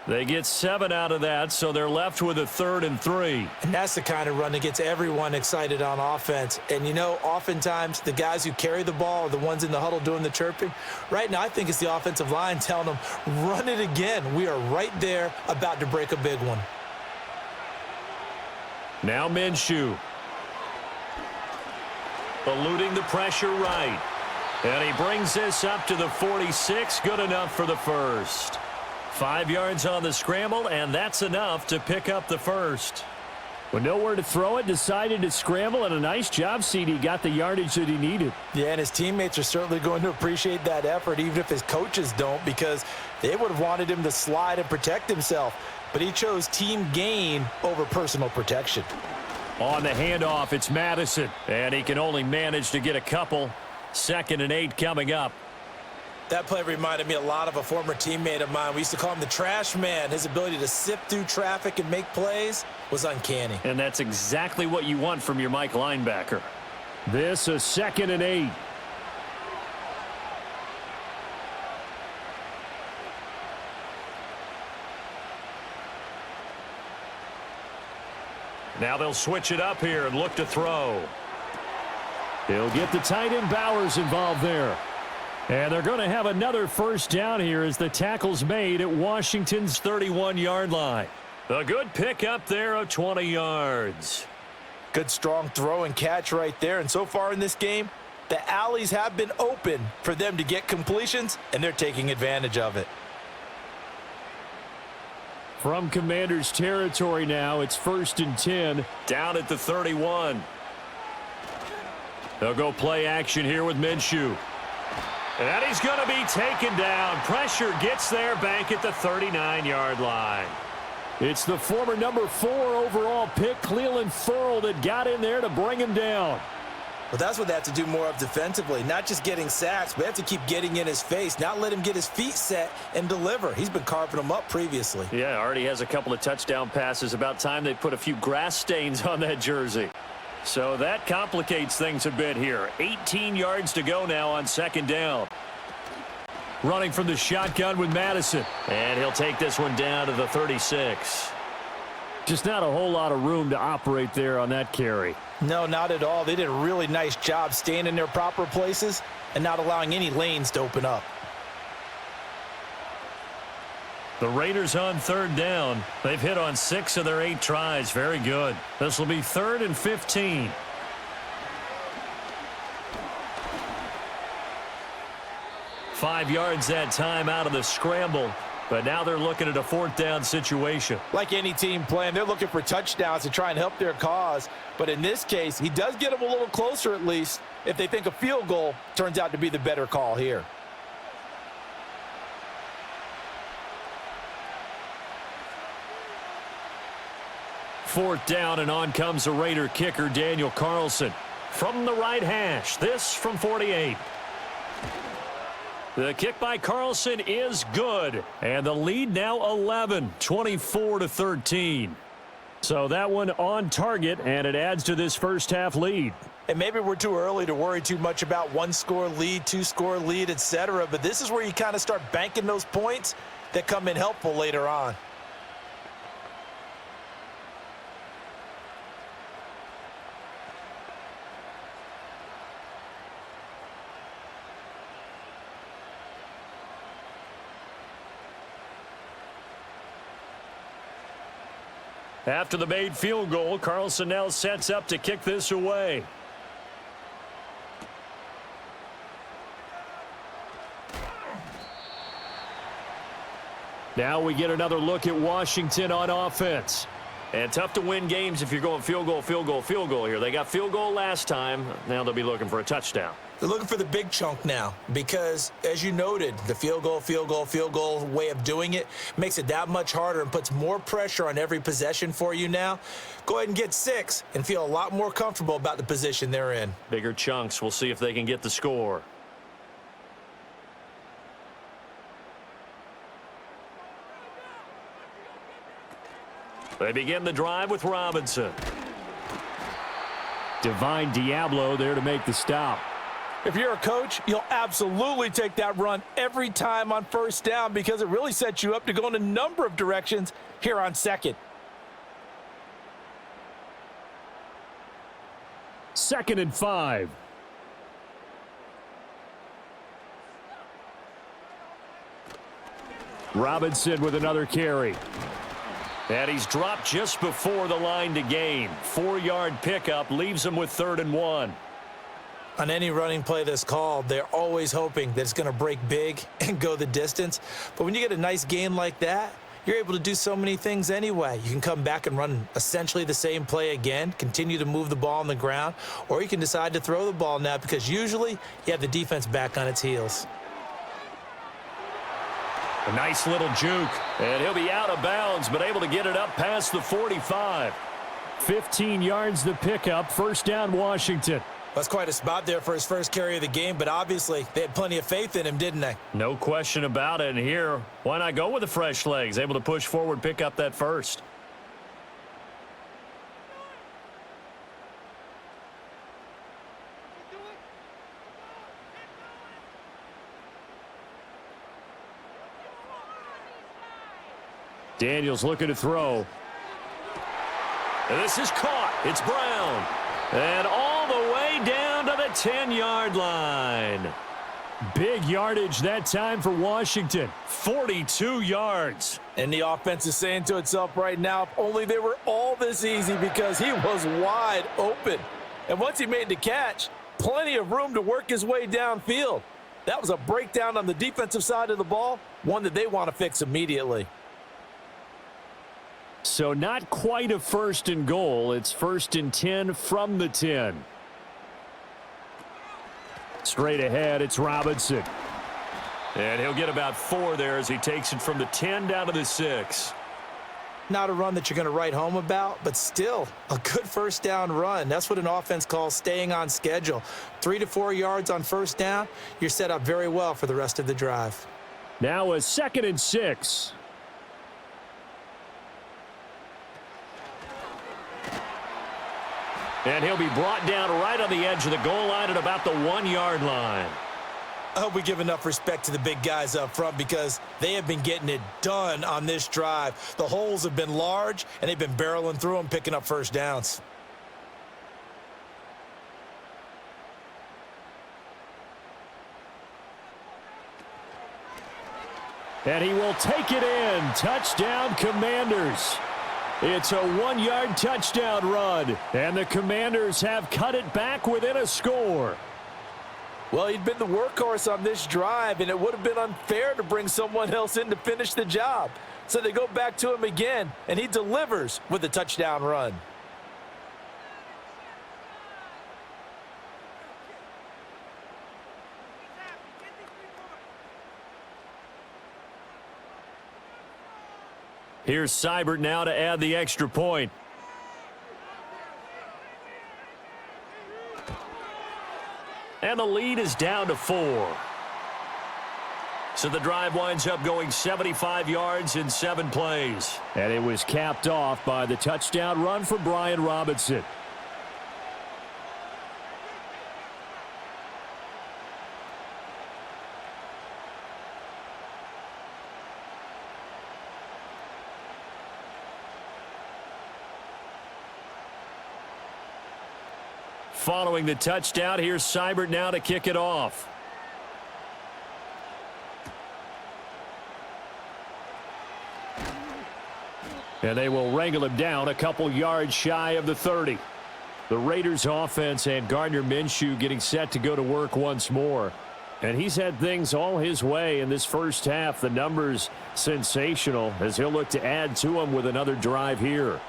Speaker 4: They get 7 out of that, so they're left with a 3rd and 3.
Speaker 5: And that's the kind of run that gets everyone excited on offense. And, you know, oftentimes the guys who carry the ball are the ones in the huddle doing the chirping. Right now, I think it's the offensive line telling them, run it again. We are right there about to break a big one.
Speaker 4: Now Minshew. Eluding the pressure right. And he brings this up to the 46. Good enough for the first. 5 yards on the scramble, and that's enough to pick up the first.
Speaker 3: With nowhere to throw it, decided to scramble, and a nice job, CD. Got the yardage that he needed.
Speaker 5: Yeah, and his teammates are certainly going to appreciate that effort, even if his coaches don't, because they would have wanted him to slide and protect himself. But he chose team gain over personal protection.
Speaker 3: On the handoff, it's Madison, and he can only manage to get a couple. 2nd and 8 coming up.
Speaker 5: That play reminded me a lot of a former teammate of mine. We used to call him the trash man. His ability to sift through traffic and make plays was uncanny.
Speaker 3: And that's exactly what you want from your Mike linebacker. This is 2nd and 8.
Speaker 4: Now they'll switch it up here and look to throw.
Speaker 3: He'll get the tight end Bowers involved there. And they're going to have another first down here as the tackle's made at Washington's 31-yard line.
Speaker 4: A good pickup there of 20 yards.
Speaker 5: Good strong throw and catch right there. And so far in this game, the alleys have been open for them to get completions, and they're taking advantage of it.
Speaker 3: From Commander's territory now, it's 1st and 10.
Speaker 4: Down at the 31.
Speaker 3: They'll go play action here with Minshew.
Speaker 4: And he's going to be taken down. Pressure gets there back at the 39-yard line.
Speaker 3: It's the former number 4 overall pick, Cleveland Ferrell, that got in there to bring him down.
Speaker 5: Well, that's what they have to do more of defensively. Not just getting sacks, but they have to keep getting in his face, not let him get his feet set and deliver. He's been carving them up previously.
Speaker 3: Yeah, already has a couple of touchdown passes. About time they put a few grass stains on that jersey. So that complicates things a bit here. 18 yards to go now on 2nd down. Running from the shotgun with Madison.
Speaker 4: And he'll take this one down to the 36.
Speaker 3: Just not a whole lot of room to operate there on that carry.
Speaker 5: No, not at all. They did a really nice job staying in their proper places and not allowing any lanes to open up.
Speaker 4: The Raiders on 3rd down. They've hit on 6 of their 8 tries. Very good. This will be 3rd and 15. Five yards that time out of the scramble. But now they're looking at a 4th down situation.
Speaker 5: Like any team playing, they're looking for touchdowns to try and help their cause. But in this case, he does get them a little closer at least if they think a field goal turns out to be the better call here.
Speaker 3: Fourth down, and on comes the Raider kicker, Daniel Carlson.
Speaker 4: From the right hash, this from 48. The kick by Carlson is good.
Speaker 3: And the lead now 11, 24-13. So that one on target, and it adds to this first half lead.
Speaker 5: And maybe we're too early to worry too much about 1-score lead, 2-score lead, etc. But this is where you kind of start banking those points that come in helpful later on.
Speaker 4: After the made field goal, Carlson now sets up to kick this away.
Speaker 3: Now we get another look at Washington on offense.
Speaker 4: And tough to win games if you're going field goal, field goal, field goal here. They got field goal last time. Now they'll be looking for a touchdown.
Speaker 5: They're looking for the big chunk now because, as you noted, the field goal way of doing it makes it that much harder and puts more pressure on every possession for you now. Go ahead and get 6 and feel a lot more comfortable about the position they're in.
Speaker 4: Bigger chunks. We'll see if they can get the score. They begin the drive with Robinson.
Speaker 3: Divine Diablo there to make the stop.
Speaker 5: If you're a coach, you'll absolutely take that run every time on first down because it really sets you up to go in a number of directions here on second.
Speaker 3: 2nd and 5. Robinson with another carry.
Speaker 4: And he's dropped just before the line to gain. 4-yard pickup leaves him with 3rd and 1.
Speaker 5: On any running play that's called, they're always hoping that it's going to break big and go the distance. But when you get a nice gain like that, you're able to do so many things anyway. You can come back and run essentially the same play again, continue to move the ball on the ground, or you can decide to throw the ball now because usually you have the defense back on its heels.
Speaker 4: A nice little juke, and he'll be out of bounds, but able to get it up past the 45.
Speaker 3: 15 yards the pickup, first down Washington.
Speaker 5: That's quite a spot there for his first carry of the game, but obviously they had plenty of faith in him, didn't they?
Speaker 4: No question about it. And here, why not go with the fresh legs? Able to push forward, pick up that first.
Speaker 3: Daniels looking to throw.
Speaker 4: And this is caught. It's Brown. And all the way down to the 10-yard line.
Speaker 3: Big yardage that time for Washington.
Speaker 4: 42 yards.
Speaker 5: And the offense is saying to itself right now, if only they were all this easy, because he was wide open. And once he made the catch, plenty of room to work his way downfield. That was a breakdown on the defensive side of the ball, one that they want to fix immediately.
Speaker 3: So not quite a first and goal. It's first and 10 from the 10. Straight ahead, it's Robinson.
Speaker 4: And he'll get about 4 there as he takes it from the 10 down to the 6.
Speaker 5: Not a run that you're going to write home about, but still a good first down run. That's what an offense calls staying on schedule. 3 to 4 yards on first down, you're set up very well for the rest of the drive.
Speaker 3: Now a 2nd and 6.
Speaker 4: And he'll be brought down right on the edge of the goal line at about the 1-yard line.
Speaker 5: I hope we give enough respect to the big guys up front because they have been getting it done on this drive. The holes have been large, and they've been barreling through them, picking up first downs.
Speaker 3: And he will take it in. Touchdown, Commanders. It's a 1-yard touchdown run, and the Commanders have cut it back within a score.
Speaker 5: Well, he'd been the workhorse on this drive, and it would have been unfair to bring someone else in to finish the job. So they go back to him again, and he delivers with a touchdown run.
Speaker 4: Here's Seibert now to add the extra point. And the lead is down to 4. So the drive winds up going 75 yards in 7 plays.
Speaker 3: And it was capped off by the touchdown run for Brian Robinson.
Speaker 4: Following the touchdown, here's Seibert now to kick it off.
Speaker 3: And they will wrangle him down a couple yards shy of the 30. The Raiders offense and Gardner Minshew getting set to go to work once more. And he's had things all his way in this first half. The numbers sensational as he'll look to add to them with another drive here.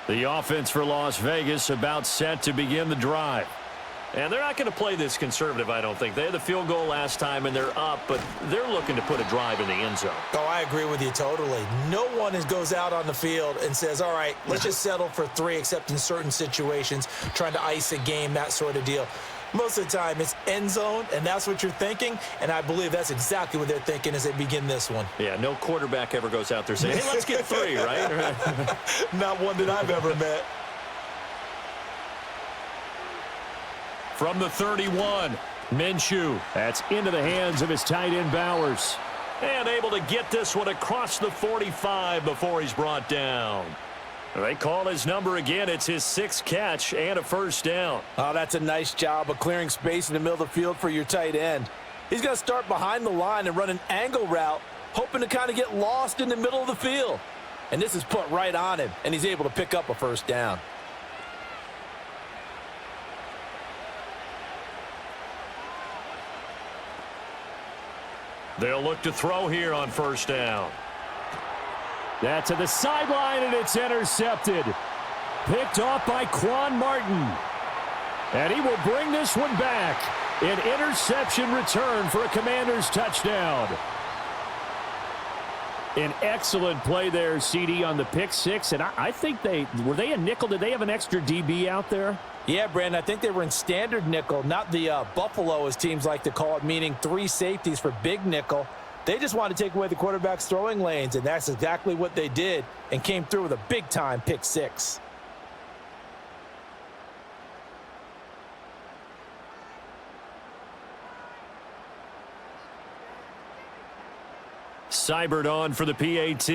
Speaker 3: The offense for Las Vegas about set to begin the drive.
Speaker 4: And they're not going to play this conservative, I don't think. They had the field goal last time, and they're up, but they're looking to put a drive in the end zone.
Speaker 5: Oh, I agree with you totally. No one goes out on the field and says, all right, let's just settle for 3, except in certain situations, trying to ice a game, that sort of deal. Most of the time, it's end zone, and that's what you're thinking, and I believe that's exactly what they're thinking as they begin this one.
Speaker 4: Yeah, no quarterback ever goes out there saying, hey, let's get 3, right?
Speaker 5: Not one that I've ever met.
Speaker 3: From the 31, Minshew. That's into the hands of his tight end Bowers.
Speaker 4: And able to get this one across the 45 before he's brought down. They call his number again. It's his 6th catch and a first down.
Speaker 5: Oh, that's a nice job of clearing space in the middle of the field for your tight end. He's going to start behind the line and run an angle route, hoping to kind of get lost in the middle of the field. And this is put right on him, and he's able to pick up a first down.
Speaker 4: They'll look to throw here on first down.
Speaker 3: That's to the sideline, and it's intercepted. Picked off by Quan Martin. And he will bring this one back. An interception return for a Commanders touchdown. An excellent play there, CD, on the pick six. And I think were they a nickel? Did they have an extra DB out there?
Speaker 5: Yeah, Brandon, I think they were in standard nickel, not the Buffalo, as teams like to call it, meaning 3 safeties for big nickel. They just wanted to take away the quarterback's throwing lanes, and that's exactly what they did and came through with a big-time pick six.
Speaker 4: Seibert on for the PAT.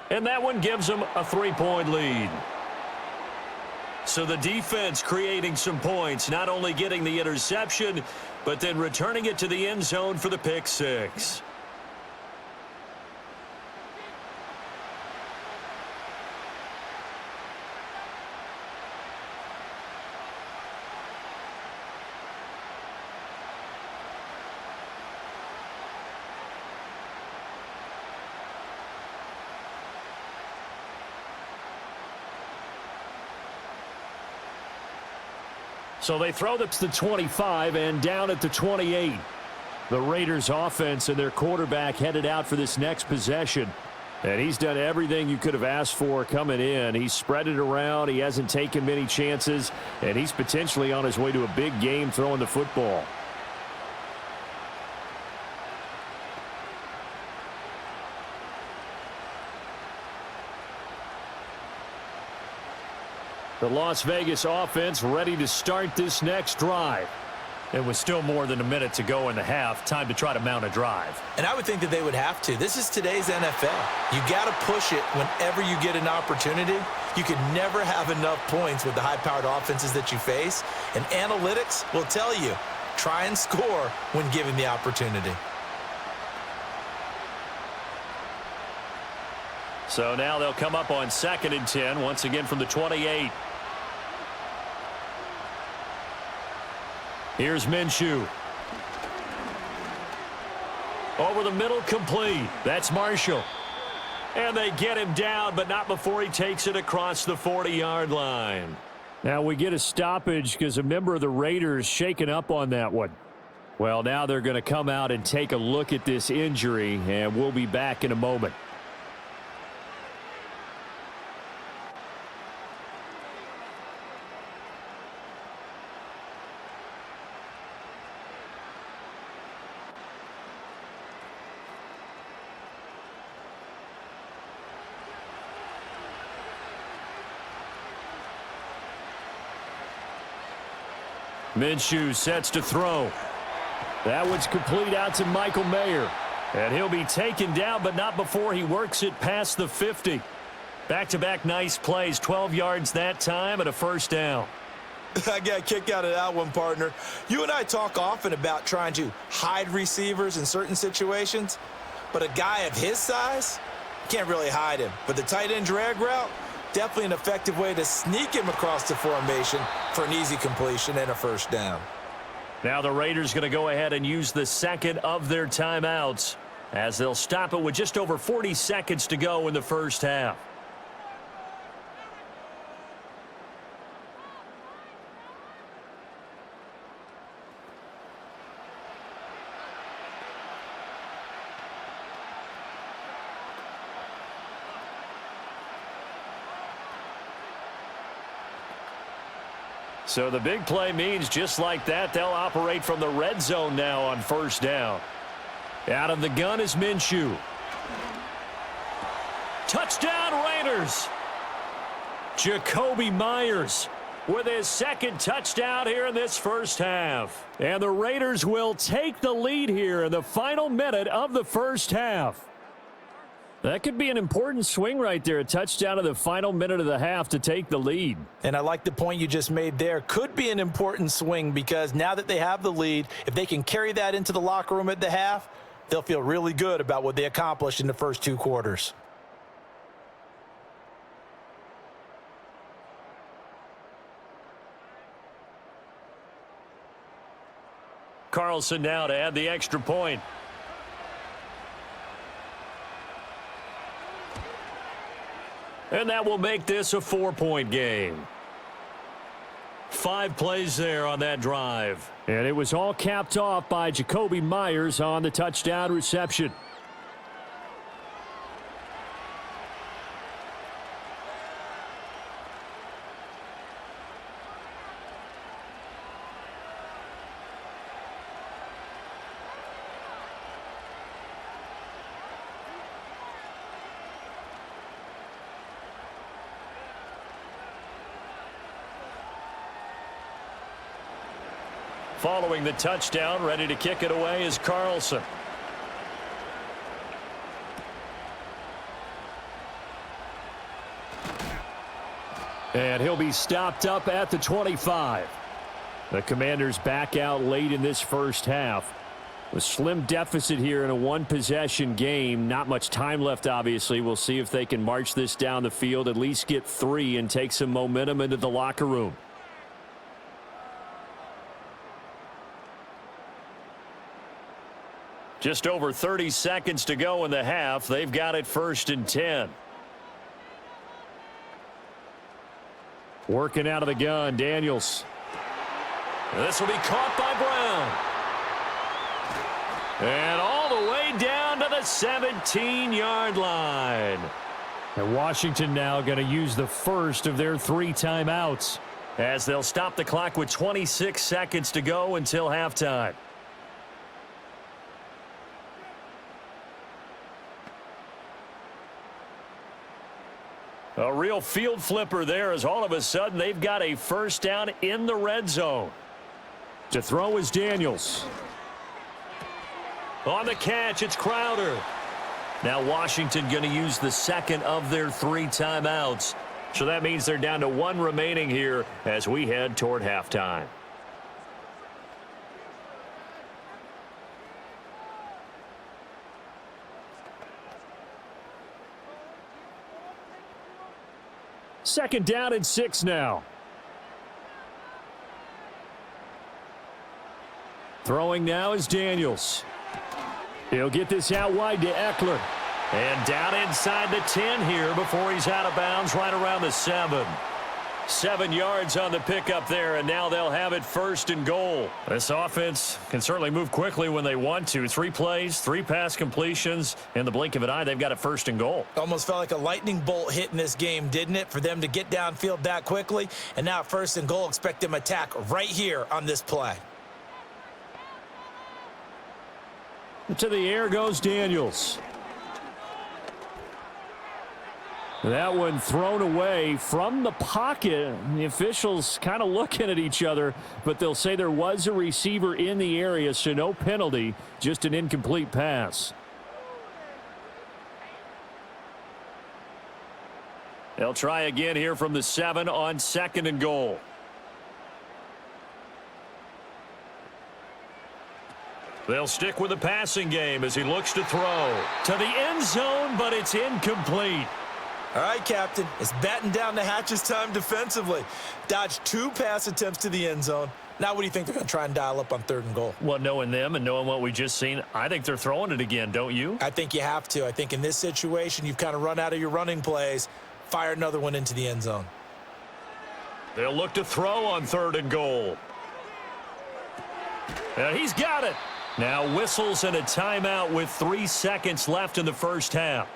Speaker 4: And that one gives them a 3-point lead. So the defense creating some points, not only getting the interception, but then returning it to the end zone for the pick six.
Speaker 3: So they throw this to 25 and down at the 28. The Raiders offense and their quarterback headed out for this next possession. And he's done everything you could have asked for coming in. He's spread it around. He hasn't taken many chances. And he's potentially on his way to a big game throwing the football. The Las Vegas offense ready to start this next drive. It was still more than a minute to go in the half. Time to try to mount a drive.
Speaker 5: And I would think that they would have to. This is today's NFL. You got to push it whenever you get an opportunity. You can never have enough points with the high-powered offenses that you face. And analytics will tell you, try and score when given the opportunity.
Speaker 4: So now they'll come up on 2nd and 10, once again from the 28. Here's Minshew. Over the middle, complete. That's Marshall. And they get him down, but not before he takes it across the 40-yard line.
Speaker 3: Now we get a stoppage because a member of the Raiders shaken up on that one. Well, now they're going to come out and take a look at this injury, and we'll be back in a moment. Minshew sets to throw. That one's complete out to Michael Mayer. And he'll be taken down, but not before he works it past the 50. Back-to-back nice plays, 12 yards that time and a first down.
Speaker 5: I got a kick out of that one, partner. You and I talk often about trying to hide receivers in certain situations, but a guy of his size can't really hide him. But the tight end drag route, definitely an effective way to sneak him across the formation for an easy completion and a first down.
Speaker 4: Now the Raiders going to go ahead and use the second of their timeouts as they'll stop it with just over 40 seconds to go in the first half. So the big play means just like that, they'll operate from the red zone now on first down. Out of the gun is Minshew. Touchdown Raiders. Jacoby Myers with his second touchdown here in this first half.
Speaker 3: And the Raiders will take the lead here in the final minute of the first half. That could be an important swing right there. A touchdown in the final minute of the half to take the lead.
Speaker 5: And I like the point you just made there. Could be an important swing because now that they have the lead, if they can carry that into the locker room at the half, they'll feel really good about what they accomplished in the first 2 quarters.
Speaker 4: Carlson now to add the extra point. And that will make this a 4-point game. 5 plays there on that drive.
Speaker 3: And it was all capped off by Jacoby Myers on the touchdown reception.
Speaker 4: Following the touchdown, ready to kick it away is Carlson.
Speaker 3: And he'll be stopped up at the 25. The Commanders back out late in this first half. A slim deficit here in a one-possession game. Not much time left, obviously. We'll see if they can march this down the field, at least get 3, and take some momentum into the locker room.
Speaker 4: Just over 30 seconds to go in the half. They've got it 1st and 10.
Speaker 3: Working out of the gun, Daniels.
Speaker 4: This will be caught by Brown. And all the way down to the 17-yard line.
Speaker 3: And Washington now going to use the first of their 3 timeouts,
Speaker 4: as they'll stop the clock with 26 seconds to go until halftime. A real field flipper there, as all of a sudden they've got a first down in the red zone.
Speaker 3: To throw is Daniels.
Speaker 4: On the catch, it's Crowder. Now Washington going to use the second of their 3 timeouts. So that means they're down to 1 remaining here as we head toward halftime.
Speaker 3: Second down and 6 now. Throwing now is Daniels. He'll get this out wide to Eckler.
Speaker 4: And down inside the 10 here before he's out of bounds right around the 7. 7 yards on the pickup there, and now they'll have it 1st and goal. This offense can certainly move quickly when they want to. 3 plays, 3 pass completions. In the blink of an eye, they've got it 1st and goal.
Speaker 5: Almost felt like a lightning bolt hit in this game, didn't it? For them to get downfield that quickly. And now 1st and goal, expect them to attack right here on this play.
Speaker 3: To the air goes Daniels. That one thrown away from the pocket. The officials kind of looking at each other, but they'll say there was a receiver in the area, so no penalty, just an incomplete pass.
Speaker 4: They'll try again here from the 7 on 2nd and goal. They'll stick with the passing game as he looks to throw to the end zone, but it's incomplete.
Speaker 5: All right, Captain, it's batten down the hatches time defensively. Dodged 2 pass attempts to the end zone. Now what do you think they're going to try and dial up on 3rd and goal?
Speaker 4: Well, knowing them and knowing what we just seen, I think they're throwing it again, don't you?
Speaker 5: I think you have to. I think in this situation, you've kind of run out of your running plays. Fire another one into the end zone.
Speaker 4: They'll look to throw on 3rd and goal. And he's got it. Now whistles and a timeout with 3 seconds left in the first half.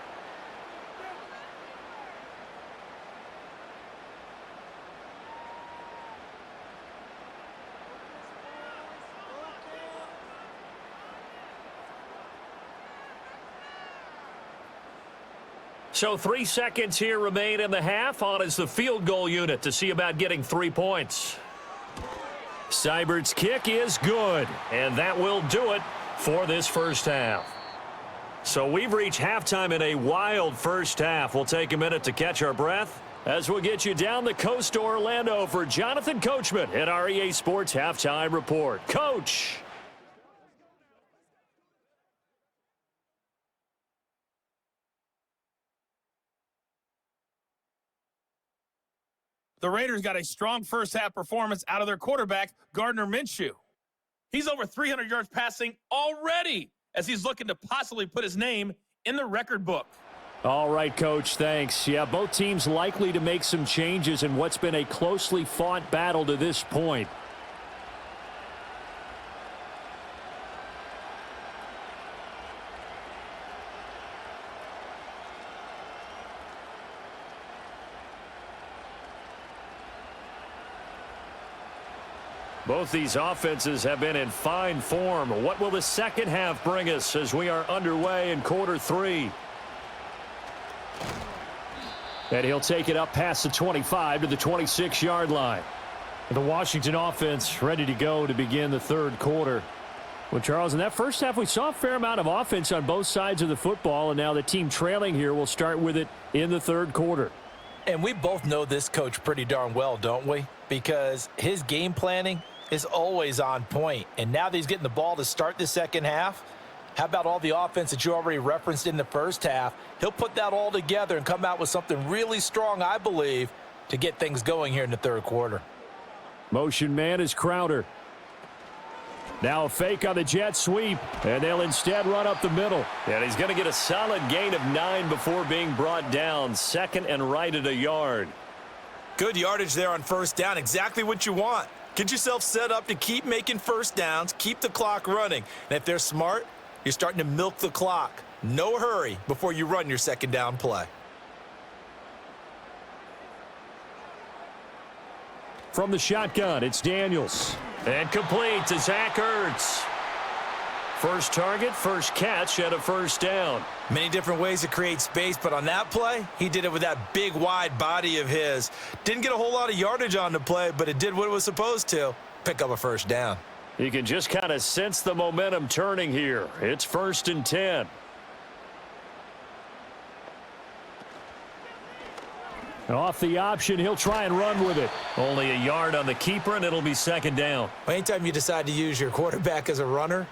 Speaker 4: So 3 seconds here remain in the half. On is the field goal unit to see about getting 3 points. Seibert's kick is good, and that will do it for this first half. So we've reached halftime in a wild first half. We'll take a minute to catch our breath as we'll get you down the coast to Orlando for Jonathan Coachman at our EA Sports Halftime Report. Coach.
Speaker 1: The Raiders got a strong first-half performance out of their quarterback, Gardner Minshew. He's over 300 yards passing already as he's looking to possibly put his name in the record book.
Speaker 3: All right, Coach, thanks. Yeah, both teams likely to make some changes in what's been a closely fought battle to this point.
Speaker 4: Both these offenses have been in fine form. What will the second half bring us as we are underway in quarter 3?
Speaker 3: And he'll take it up past the 25 to the 26-yard line. The Washington offense ready to go to begin the third quarter. Well, Charles, in that first half, we saw a fair amount of offense on both sides of the football, and now the team trailing here will start with it in the third quarter.
Speaker 5: And we both know this coach pretty darn well, don't we? Because his game planning is always on point. And now that he's getting the ball to start the second half, how about all the offense that you already referenced in the first half? He'll put that all together and come out with something really strong, I believe, to get things going here in the third quarter.
Speaker 3: Motion man is Crowder. Now a fake on the jet sweep, and they'll instead run up the middle.
Speaker 4: And he's going to get a solid gain of 9 before being brought down. Second and right at a yard.
Speaker 5: Good yardage there on first down. Exactly what you want. Get yourself set up to keep making first downs, keep the clock running. And if they're smart, you're starting to milk the clock. No hurry before you run your second down play.
Speaker 3: From the shotgun, it's Daniels.
Speaker 4: And complete to Zach Ertz. First target, first catch, and a first down.
Speaker 5: Many different ways to create space, but on that play, he did it with that big, wide body of his. Didn't get a whole lot of yardage on the play, but it did what it was supposed to. Pick up a first down.
Speaker 4: You can just kind of sense the momentum turning here. It's 1st and 10.
Speaker 3: Off the option, he'll try and run with it.
Speaker 4: Only a yard on the keeper, and it'll be second down.
Speaker 5: Anytime you decide to use your quarterback as a runner,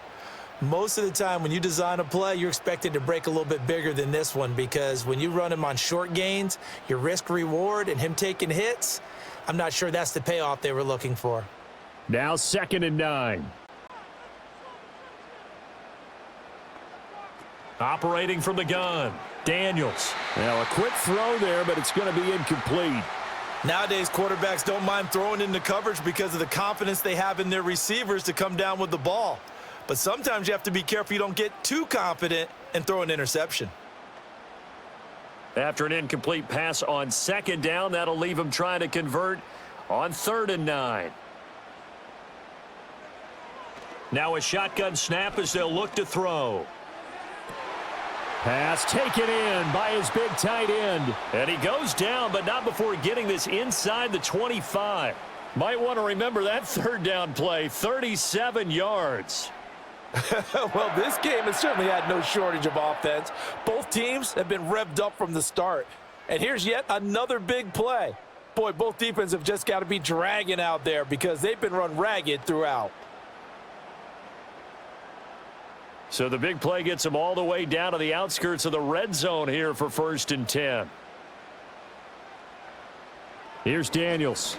Speaker 5: most of the time when you design a play, you're expected to break a little bit bigger than this one, because when you run him on short gains, your risk-reward and him taking hits, I'm not sure that's the payoff they were looking for.
Speaker 3: Now 2nd and 9.
Speaker 4: Operating from the gun, Daniels.
Speaker 3: Now a quick throw there, but it's going to be incomplete.
Speaker 5: Nowadays, quarterbacks don't mind throwing into coverage because of the confidence they have in their receivers to come down with the ball. But sometimes you have to be careful you don't get too confident and throw an interception.
Speaker 4: After an incomplete pass on second down, that'll leave him trying to convert on 3rd and 9. Now a shotgun snap as they'll look to throw.
Speaker 3: Pass taken in by his big tight end.
Speaker 4: And he goes down, but not before getting this inside the 25. Might want to remember that 3rd down play, 37 yards.
Speaker 5: Well, this game has certainly had no shortage of offense. Both teams have been revved up from the start. And here's yet another big play. Boy, both defenses have just got to be dragging out there because they've been run ragged throughout.
Speaker 4: So the big play gets them all the way down to the outskirts of the red zone here for 1st and 10.
Speaker 3: Here's Daniels.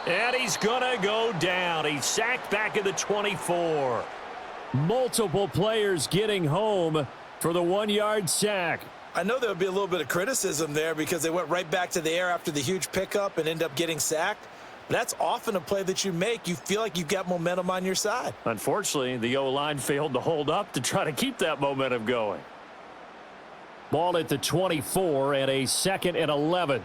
Speaker 4: And he's going to go down. He's sacked back at the 24.
Speaker 3: Multiple players getting home for the 1-yard sack.
Speaker 5: I know there would be a little bit of criticism there because they went right back to the air after the huge pickup and end up getting sacked. But that's often a play that you make. You feel like you've got momentum on your side.
Speaker 4: Unfortunately, the O-line failed to hold up to try to keep that momentum going.
Speaker 3: Ball at the 24 and a 2nd and 11.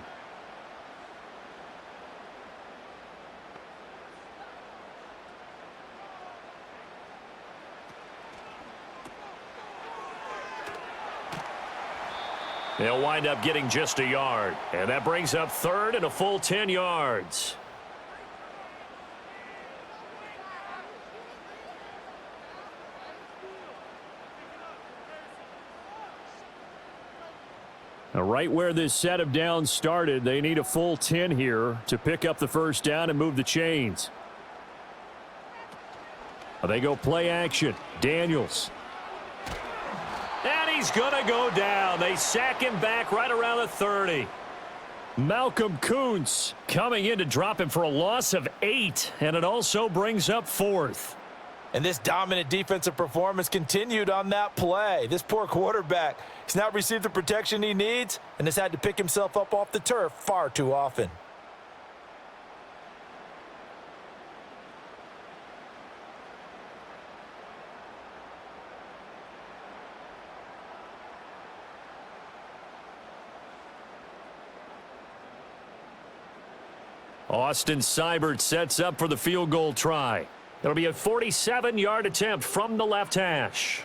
Speaker 4: They'll wind up getting just a yard. And that brings up 3rd and a full 10 yards.
Speaker 3: Now, right where this set of downs started, they need a full 10 here to pick up the first down and move the chains. They go play action. Daniels.
Speaker 4: And he's going to go down. They sack him back right around the 30.
Speaker 3: Malcolm Kuntz coming in to drop him for a loss of 8, and it also brings up 4th.
Speaker 5: And this dominant defensive performance continued on that play. This poor quarterback has not received the protection he needs and has had to pick himself up off the turf far too often.
Speaker 3: Austin Seibert sets up for the field goal try. It'll be a 47-yard attempt from the left hash.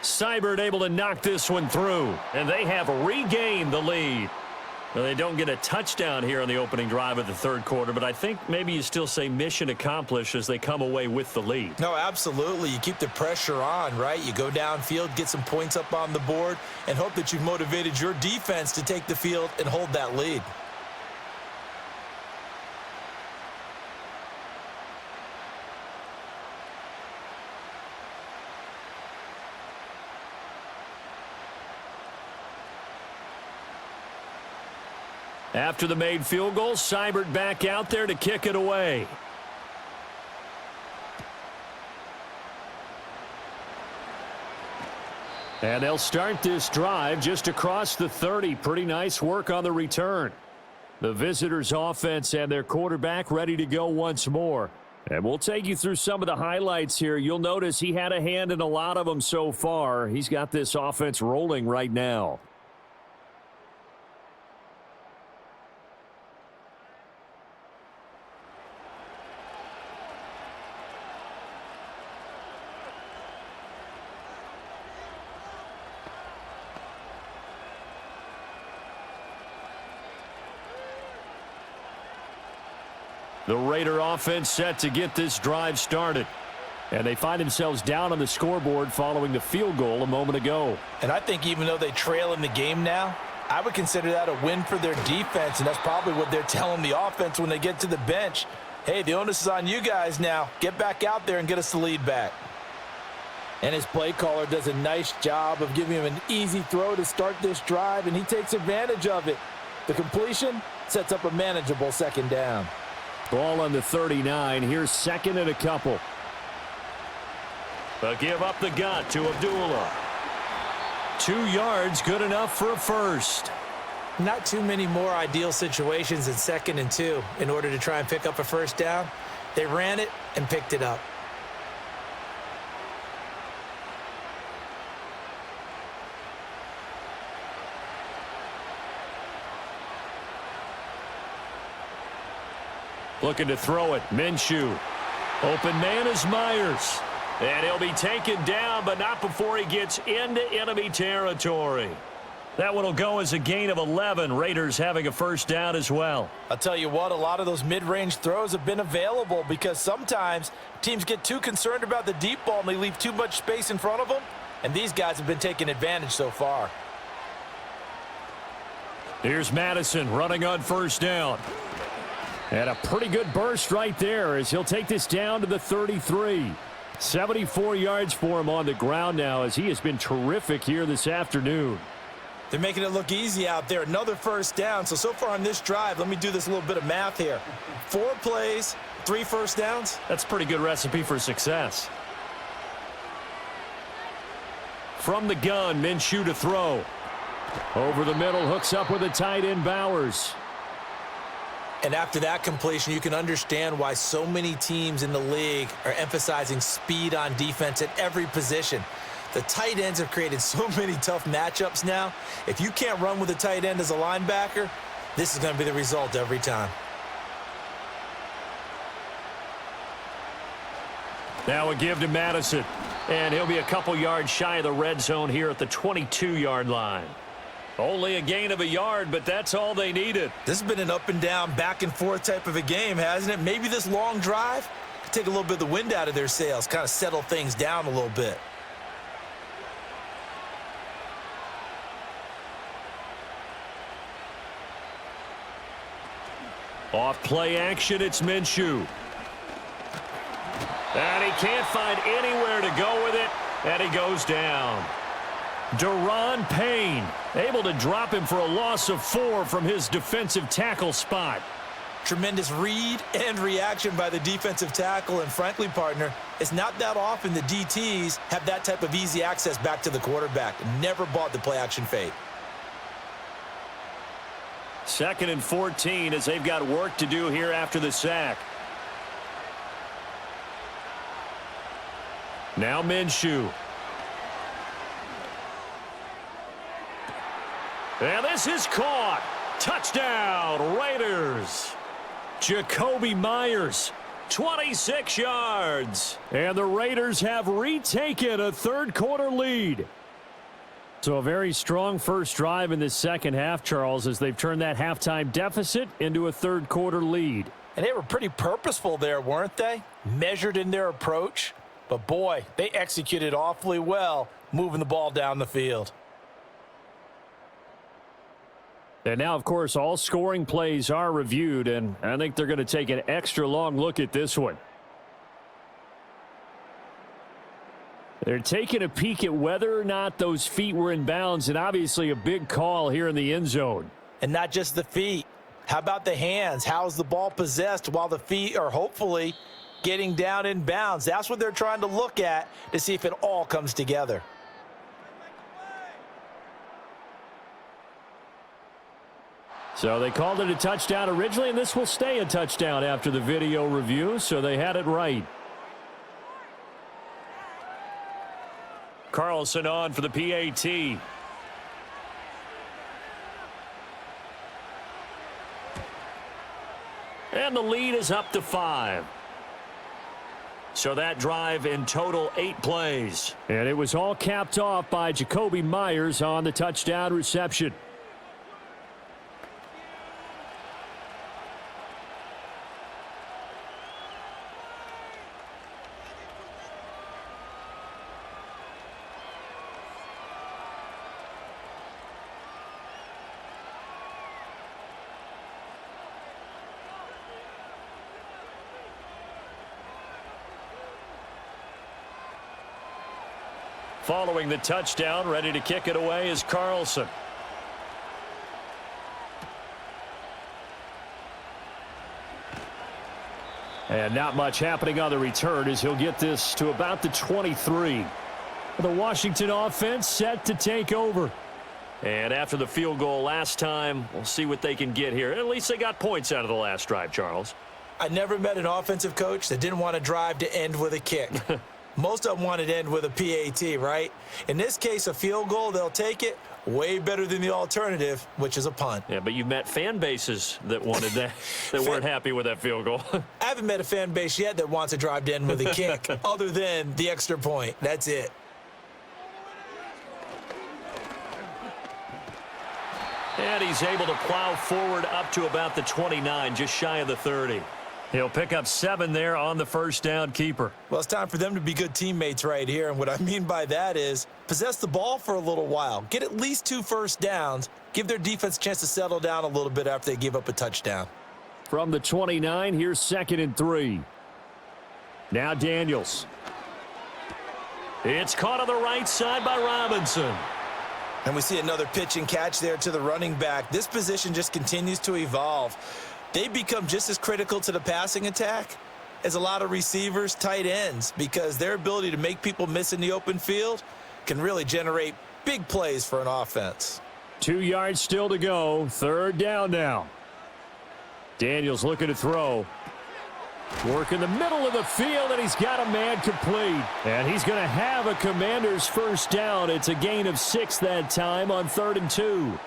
Speaker 3: Seibert able to knock this one through, and they have regained the lead. Well, they don't get a touchdown here on the opening drive of the third quarter, but I think maybe you still say mission accomplished as they come away with the lead.
Speaker 5: No, absolutely. You keep the pressure on, right? You go downfield, get some points up on the board, and hope that you've motivated your defense to take the field and hold that lead.
Speaker 3: After the made field goal, Seibert back out there to kick it away. And they'll start this drive just across the 30. Pretty nice work on the return. The visitors' offense and their quarterback ready to go once more. And we'll take you through some of the highlights here. You'll notice he had a hand in a lot of them so far. He's got this offense rolling right now. The Raider offense set to get this drive started. And they find themselves down on the scoreboard following the field goal a moment ago.
Speaker 5: And I think even though they trail in the game now, I would consider that a win for their defense, and that's probably what they're telling the offense when they get to the bench. Hey, the onus is on you guys now. Get back out there and get us the lead back. And his play caller does a nice job of giving him an easy throw to start this drive, and he takes advantage of it. The completion sets up a manageable second down.
Speaker 3: Ball on the 39. Here's second and a couple.
Speaker 4: They'll give up the gut to Abdullah.
Speaker 3: 2 yards, good enough for a first.
Speaker 5: Not too many more ideal situations in 2nd and 2 in order to try and pick up a first down. They ran it and picked it up.
Speaker 3: Looking to throw it. Minshew. Open man is Myers.
Speaker 4: And he'll be taken down, but not before he gets into enemy territory.
Speaker 3: That one will go as a gain of 11. Raiders having a first down as well.
Speaker 5: I'll tell you what, a lot of those mid-range throws have been available because sometimes teams get too concerned about the deep ball and they leave too much space in front of them, and these guys have been taking advantage so far.
Speaker 3: Here's Madison running on first down. And a pretty good burst right there as he'll take this down to the 33. 74 yards for him on the ground now as he has been terrific here this afternoon.
Speaker 5: They're making it look easy out there. Another first down. So far on this drive, let me do this little bit of math here. 4 plays, 3 first downs.
Speaker 3: That's a pretty good recipe for success. From the gun, Minshew to throw. Over the middle, hooks up with a tight end, Bowers.
Speaker 5: And after that completion, you can understand why so many teams in the league are emphasizing speed on defense at every position. The tight ends have created so many tough matchups now. If you can't run with a tight end as a linebacker, this is going to be the result every time.
Speaker 3: Now a give to Madison. And he'll be a couple yards shy of the red zone here at the 22-yard line.
Speaker 4: Only a gain of a yard, but that's all they needed.
Speaker 5: This has been an up and down, back and forth type of a game, hasn't it? Maybe this long drive could take a little bit of the wind out of their sails, kind of settle things down a little bit.
Speaker 3: Off play action, it's Minshew.
Speaker 4: And he can't find anywhere to go with it, and he goes down.
Speaker 3: Daron Payne able to drop him for a loss of 4 from his defensive tackle spot.
Speaker 5: Tremendous read and reaction by the defensive tackle, and frankly, partner, it's not that often the DTs have that type of easy access back to the quarterback. Never bought the play-action fake.
Speaker 3: 2nd and 14 as they've got work to do here after the sack. Now Minshew. And this is caught. Touchdown, Raiders. Jacoby Myers, 26 yards. And the Raiders have retaken a third-quarter lead. So a very strong first drive in the second half, Charles, as they've turned that halftime deficit into a third-quarter lead.
Speaker 5: And they were pretty purposeful there, weren't they? Measured in their approach. But, boy, they executed awfully well moving the ball down the field.
Speaker 3: And now, of course, all scoring plays are reviewed, and I think they're going to take an extra long look at this one. They're taking a peek at whether or not those feet were in bounds, and obviously a big call here in the end zone.
Speaker 5: And not just the feet. How about the hands? How's the ball possessed while the feet are hopefully getting down in bounds? That's what they're trying to look at to see if it all comes together.
Speaker 3: So they called it a touchdown originally, and this will stay a touchdown after the video review, so they had it right. Carlson on for the PAT. And the lead is up to 5. So that drive in total 8 plays. And it was all capped off by Jacoby Myers on the touchdown reception. Following the touchdown, ready to kick it away is Carlson. And not much happening on the return as he'll get this to about the 23. The Washington offense set to take over. And after the field goal last time, we'll see what they can get here. At least they got points out of the last drive, Charles.
Speaker 5: I never met an offensive coach that didn't want to drive to end with a kick. Most of them wanted to end with a PAT, right? In this case, a field goal, they'll take it. Way better than the alternative, which is a punt.
Speaker 3: Yeah, but you've met fan bases that wanted that, that weren't happy with that field goal.
Speaker 5: I haven't met a fan base yet that wants to drive to end with a kick other than the extra point. That's it.
Speaker 3: And he's able to plow forward up to about the 29, just shy of the 30. He'll pick up 7 there on the first down keeper.
Speaker 5: Well, it's time for them to be good teammates right here. And what I mean by that is possess the ball for a little while. Get at least 2 first downs. Give their defense a chance to settle down a little bit after they give up a touchdown.
Speaker 3: From the 29, here's 2nd and 3. Now Daniels. It's caught on the right side by Robinson.
Speaker 5: And we see another pitch and catch there to the running back. This position just continues to evolve. They become just as critical to the passing attack as a lot of receivers, tight ends, because their ability to make people miss in the open field can really generate big plays for an offense.
Speaker 3: 2 yards still to go. 3rd down now. Daniels looking to throw. Work in the middle of the field, and he's got a man complete. And he's going to have a Commander's first down. It's a gain of 6 that time on 3rd and 2.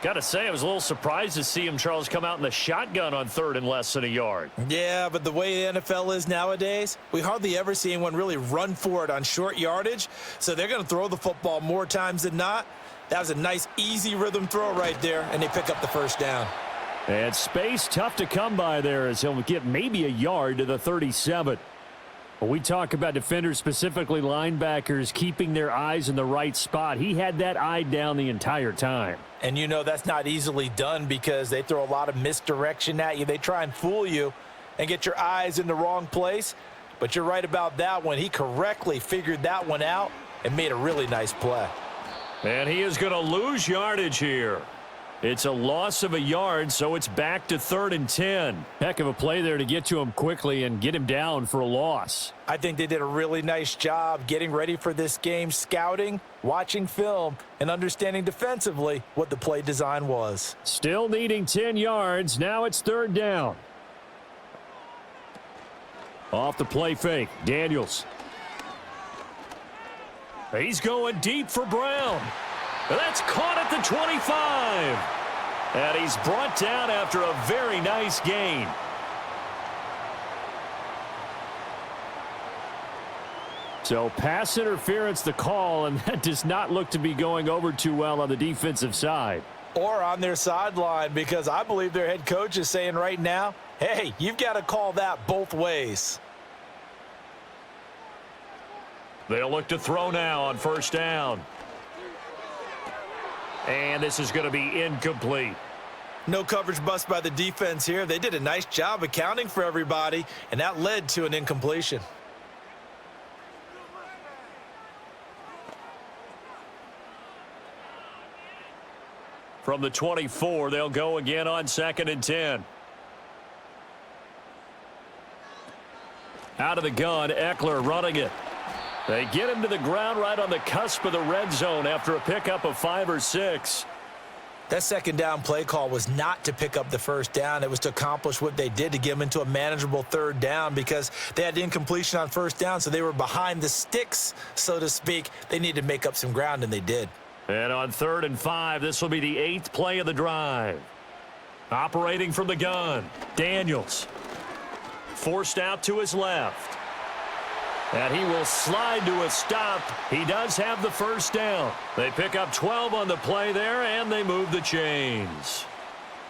Speaker 3: Got to say, I was a little surprised to see him, Charles, come out in the shotgun on 3rd and less than a yard.
Speaker 5: Yeah, but the way the NFL is nowadays, we hardly ever see anyone really run for it on short yardage. So they're going to throw the football more times than not. That was a nice, easy rhythm throw right there, and they pick up the first down.
Speaker 3: And space tough to come by there as he'll get maybe a yard to the 37. When we talk about defenders, specifically linebackers, keeping their eyes in the right spot, he had that eye down the entire time.
Speaker 5: And you know that's not easily done because they throw a lot of misdirection at you. They try and fool you and get your eyes in the wrong place. But you're right about that one. He correctly figured that one out and made a really nice play.
Speaker 4: And he is going to lose yardage here. It's a loss of a yard, so it's back to 3rd and 10.
Speaker 3: Heck of a play there to get to him quickly and get him down for a loss.
Speaker 5: I think they did a really nice job getting ready for this game, scouting, watching film, and understanding defensively what the play design was.
Speaker 3: Still needing 10 yards. Now it's 3rd down. Off the play fake, Daniels.
Speaker 4: He's going deep for Brown. That's caught at the 25. And he's brought down after a very nice gain.
Speaker 3: So pass interference the call, and that does not look to be going over too well on the defensive side.
Speaker 5: Or on their sideline, because I believe their head coach is saying right now, hey, you've got to call that both ways.
Speaker 4: They'll look to throw now on 1st down. And this is going to be incomplete.
Speaker 5: No coverage bust by the defense here. They did a nice job accounting for everybody, and that led to an incompletion.
Speaker 4: From the 24, they'll go again on 2nd and 10. Out of the gun, Eckler running it. They get him to the ground right on the cusp of the red zone after a pickup of 5 or 6.
Speaker 5: That 2nd down play call was not to pick up the 1st down. It was to accomplish what they did, to get them into a manageable 3rd down, because they had incompletion on 1st down, so they were behind the sticks, so to speak. They needed to make up some ground, and they did.
Speaker 4: And on 3rd and 5, this will be the 8th play of the drive. Operating from the gun, Daniels. Forced out to his left. And he will slide to a stop. He does have the 1st down. They pick up 12 on the play there, and they move the chains.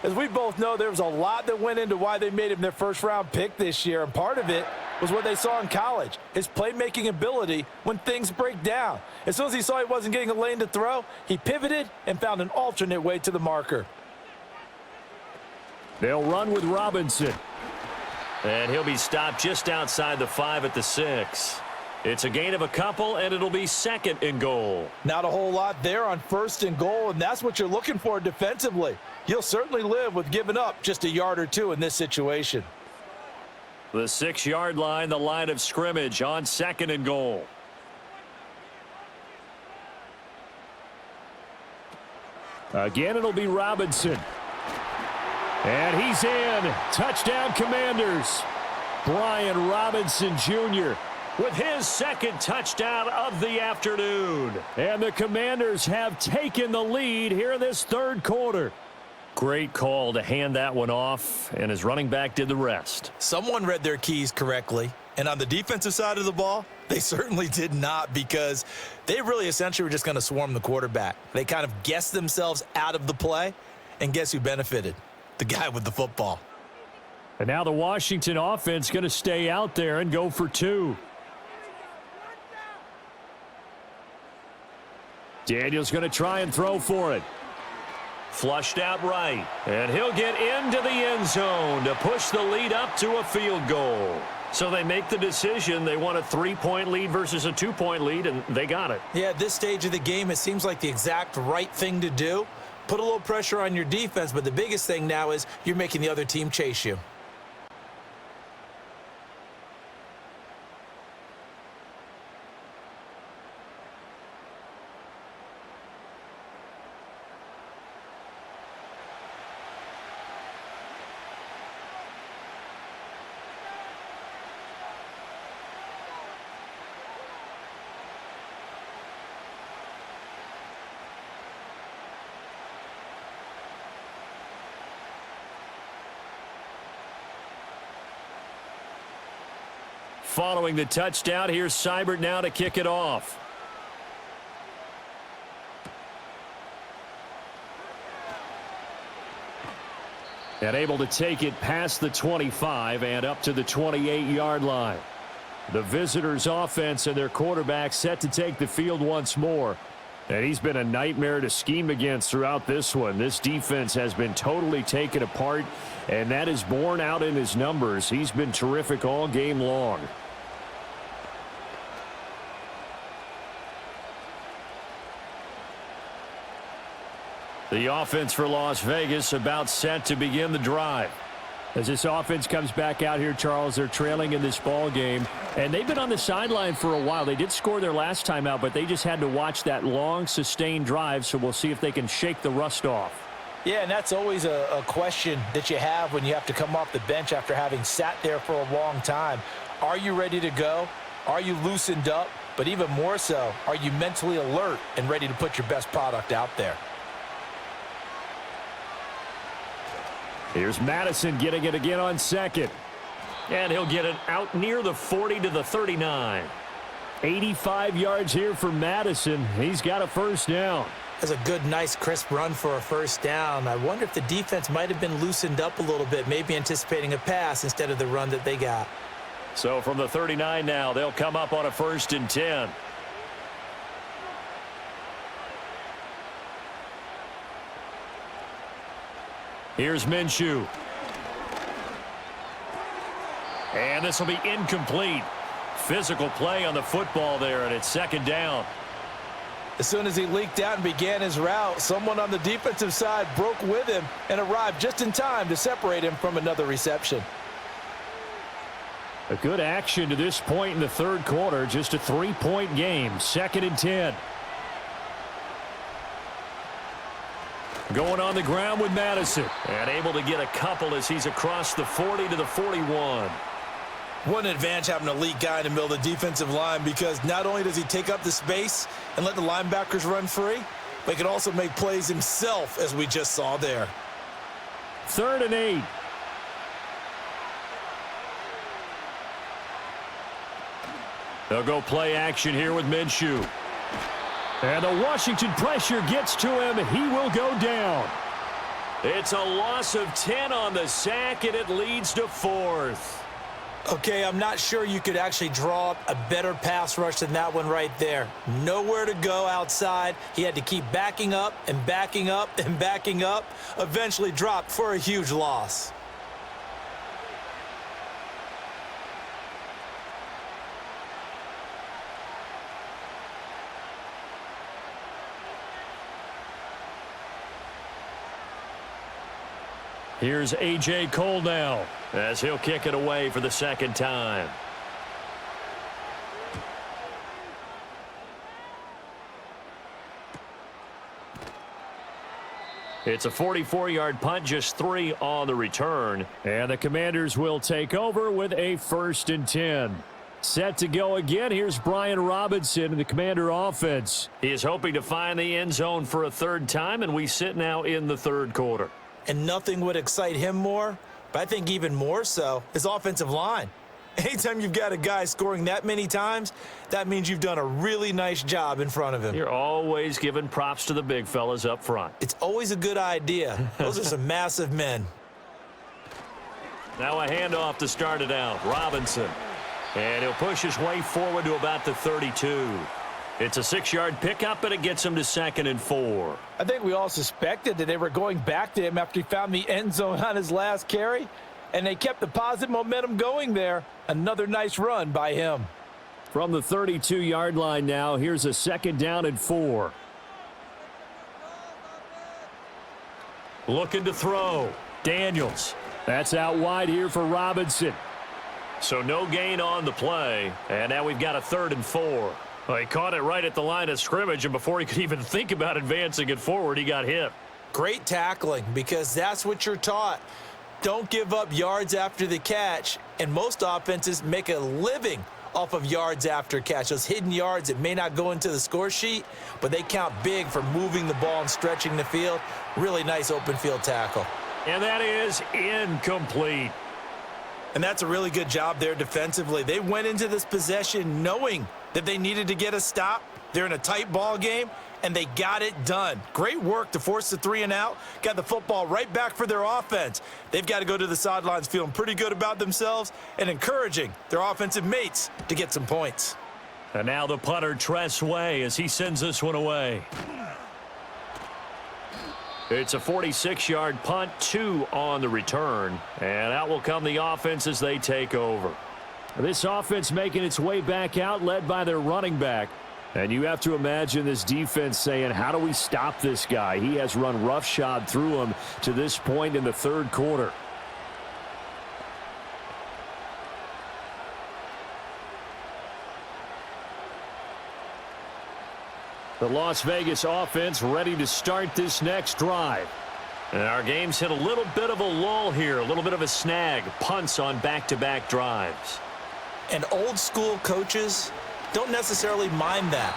Speaker 5: As we both know, there was a lot that went into why they made him their 1st-round pick this year, and part of it was what they saw in college, his playmaking ability when things break down. As soon as he saw he wasn't getting a lane to throw, he pivoted and found an alternate way to the marker.
Speaker 3: They'll run with Robinson.
Speaker 4: And he'll be stopped just outside the 5 at the 6. It's a gain of a couple, and it'll be 2nd and goal.
Speaker 5: Not a whole lot there on 1st and goal, and that's what you're looking for defensively. You'll certainly live with giving up just a yard or two in this situation.
Speaker 4: The 6-yard line, the line of scrimmage on 2nd and goal.
Speaker 3: Again, it'll be Robinson. And he's in. Touchdown, Commanders. Brian Robinson Jr.
Speaker 4: with his 2nd touchdown of the afternoon.
Speaker 3: And the Commanders have taken the lead here in this 3rd quarter.
Speaker 4: Great call to hand that one off, and his running back did the rest.
Speaker 5: Someone read their keys correctly, and on the defensive side of the ball, they certainly did not, because they really essentially were just going to swarm the quarterback. They kind of guessed themselves out of the play, and guess who benefited? The guy with the football.
Speaker 3: And now the Washington offense going to stay out there and go for 2. Daniels going to try and throw for it.
Speaker 4: Flushed out right, and he'll get into the end zone to push the lead up to a field goal. So they make the decision. They want a 3-point lead versus a 2-point lead, and they got it.
Speaker 5: Yeah, at this stage of the game, it seems like the exact right thing to do. Put a little pressure on your defense, but the biggest thing now is you're making the other team chase you.
Speaker 3: Following the touchdown, here's Seibert now to kick it off. And able to take it past the 25 and up to the 28-yard line. The visitors' offense and their quarterback set to take the field once more. And he's been a nightmare to scheme against throughout this one. This defense has been totally taken apart, and that is borne out in his numbers. He's been terrific all game long. The offense for Las Vegas about set to begin the drive. As this offense comes back out here, Charles, they're trailing in this ball game, and they've been on the sideline for a while. They did score their last time out, but they just had to watch that long, sustained drive, so we'll see if they can shake the rust off.
Speaker 5: Yeah, and that's always a question that you have when you have to come off the bench after having sat there for a long time. Are you ready to go? Are you loosened up? But even more so, are you mentally alert and ready to put your best product out there?
Speaker 3: Here's Madison getting it again on second.
Speaker 4: And he'll get it out near the 40 to the 39.
Speaker 3: 85 yards here for Madison. He's got a first down.
Speaker 5: That's a good, nice, crisp run for a first down. I wonder if the defense might have been loosened up a little bit, maybe anticipating a pass instead of the run that they got.
Speaker 4: So from the 39 now, they'll come up on a 1st and 10.
Speaker 3: Here's Minshew.
Speaker 4: And this will be incomplete. Physical play on the football there, and it's 2nd down.
Speaker 5: As soon as he leaked out and began his route, someone on the defensive side broke with him and arrived just in time to separate him from another reception.
Speaker 3: A good action to this point in the third quarter. Just a 3-point game. 2nd and 10. Going on the ground with Madison.
Speaker 4: And able to get a couple as he's across the 40 to the 41.
Speaker 5: What an advantage having a elite guy in the middle of the defensive line, because not only does he take up the space and let the linebackers run free, but he can also make plays himself, as we just saw there.
Speaker 3: 3rd and 8.
Speaker 4: They'll go play action here with Minshew.
Speaker 3: And the Washington pressure gets to him. He will go down.
Speaker 4: It's a loss of 10 on the sack, and it leads to 4th.
Speaker 5: Okay, I'm not sure you could actually draw up a better pass rush than that one right there. Nowhere to go outside. He had to keep backing up and backing up and backing up. Eventually dropped for a huge loss.
Speaker 3: Here's A.J. Cole now,
Speaker 4: as he'll kick it away for the 2nd time. It's a 44-yard punt, just 3 on the return.
Speaker 3: And the Commanders will take over with a 1st and 10. Set to go again. Here's Brian Robinson in the Commander offense.
Speaker 4: He is hoping to find the end zone for a 3rd time, and we sit now in the 3rd quarter.
Speaker 5: And nothing would excite him more, but I think even more so, his offensive line. Anytime you've got a guy scoring that many times, that means you've done a really nice job in front of him.
Speaker 4: You're always giving props to the big fellas up front.
Speaker 5: It's always a good idea. Those are some massive men.
Speaker 4: Now a handoff to start it out. Robinson. And he'll push his way forward to about the 32. It's a 6-yard pickup, but it gets him to 2nd and 4.
Speaker 5: I think we all suspected that they were going back to him after he found the end zone on his last carry, and they kept the positive momentum going there. Another nice run by him.
Speaker 3: From the 32-yard line now, here's a 2nd down and 4.
Speaker 4: Looking to throw. Daniels.
Speaker 3: That's out wide here for Robinson.
Speaker 4: So no gain on the play, and now we've got a 3rd and 4. Well, he caught it right at the line of scrimmage, and before he could even think about advancing it forward, he got hit.
Speaker 5: Great tackling, because that's what you're taught. Don't give up yards after the catch, and most offenses make a living off of yards after catch. Those hidden yards that may not go into the score sheet, but they count big for moving the ball and stretching the field. Really nice open field tackle.
Speaker 4: And that is incomplete.
Speaker 5: And that's a really good job there defensively. They went into this possession knowing that they needed to get a stop. They're in a tight ball game, and they got it done. Great work to force the 3 and out. Got the football right back for their offense. They've got to go to the sidelines feeling pretty good about themselves and encouraging their offensive mates to get some points.
Speaker 4: And now the punter, Tress Way, as he sends this one away. It's a 46-yard punt, 2 on the return. And out will come the offense as they take over.
Speaker 3: This offense making its way back out, led by their running back. And you have to imagine this defense saying, how do we stop this guy? He has run roughshod through him to this point in the third quarter. The Las Vegas offense ready to start this next drive.
Speaker 4: And our game's hit a little bit of a lull here, a little bit of a snag. Punts on back-to-back drives.
Speaker 5: And old school coaches don't necessarily mind that.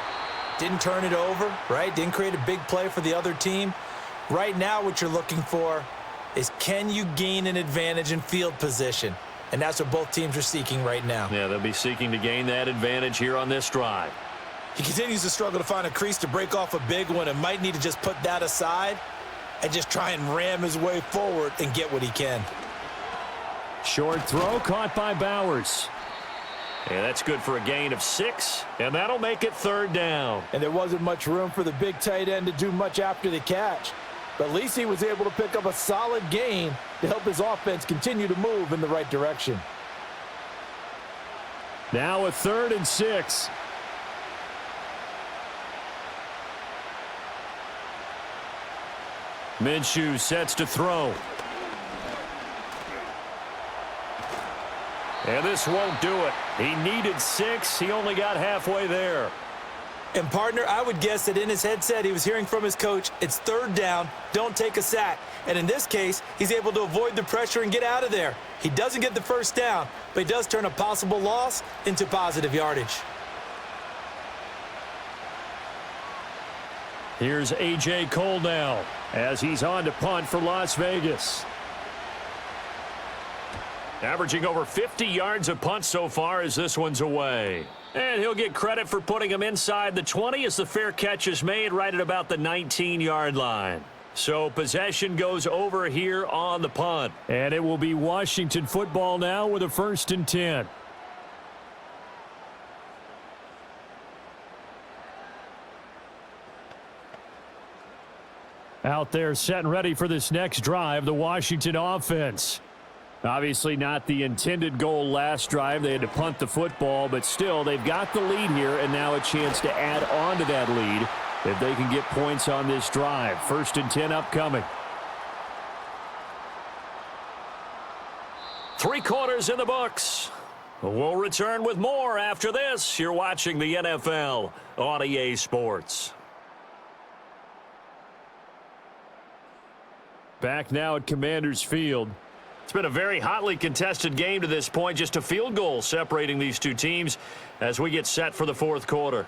Speaker 5: Didn't turn it over, right? Didn't create a big play for the other team. Right now what you're looking for is, can you gain an advantage in field position? And that's what both teams are seeking right now.
Speaker 4: Yeah, they'll be seeking to gain that advantage here on this drive.
Speaker 5: He continues to struggle to find a crease to break off a big one and might need to just put that aside and just try and ram his way forward and get what he can.
Speaker 3: Short throw caught by Bowers.
Speaker 4: And that's good for a gain of 6, and that'll make it third down.
Speaker 5: And there wasn't much room for the big tight end to do much after the catch. But at least he was able to pick up a solid gain to help his offense continue to move in the right direction.
Speaker 3: Now a 3rd and 6. Minshew sets to throw. And this won't do it. He needed 6. He only got halfway there.
Speaker 5: And, partner, I would guess that in his headset he was hearing from his coach, it's third down, don't take a sack. And in this case, he's able to avoid the pressure and get out of there. He doesn't get the first down, but he does turn a possible loss into positive yardage.
Speaker 3: Here's A.J. Cole now as he's on to punt for Las Vegas.
Speaker 4: Averaging over 50 yards a punt so far as this one's away. And he'll get credit for putting him inside the 20 as the fair catch is made right at about the 19-yard line. So possession goes over here on the punt.
Speaker 3: And it will be Washington football now with a 1st and 10. Out there set and ready for this next drive, the Washington offense. Obviously not the intended goal last drive. They had to punt the football, but still they've got the lead here and now a chance to add on to that lead if they can get points on this drive. 1st and 10 upcoming.
Speaker 4: 3 quarters in the books. We'll return with more after this. You're watching the NFL on EA Sports.
Speaker 3: Back now at Commanders Field.
Speaker 4: It's been a very hotly contested game to this point. Just a field goal separating these two teams as we get set for the 4th quarter.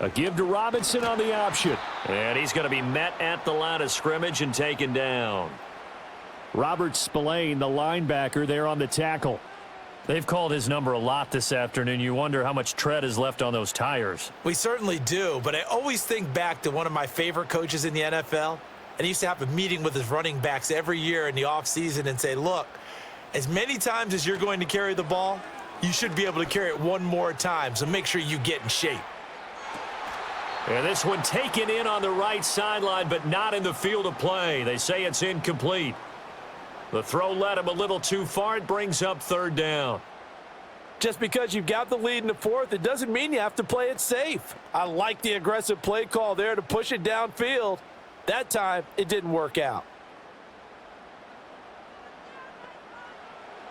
Speaker 3: A give to Robinson on the option.
Speaker 4: And he's going to be met at the line of scrimmage and taken down.
Speaker 3: Robert Spillane, the linebacker, there on the tackle.
Speaker 4: They've called his number a lot this afternoon. You wonder how much tread is left on those tires.
Speaker 5: We certainly do, but I always think back to one of my favorite coaches in the NFL. And he used to have a meeting with his running backs every year in the offseason and say, look, as many times as you're going to carry the ball, you should be able to carry it one more time, so make sure you get in shape.
Speaker 4: And this one taken in on the right sideline, but not in the field of play. They say it's incomplete. The throw led him a little too far. It brings up 3rd down.
Speaker 5: Just because you've got the lead in the 4th, it doesn't mean you have to play it safe. I like the aggressive play call there to push it downfield. That time, it didn't work out.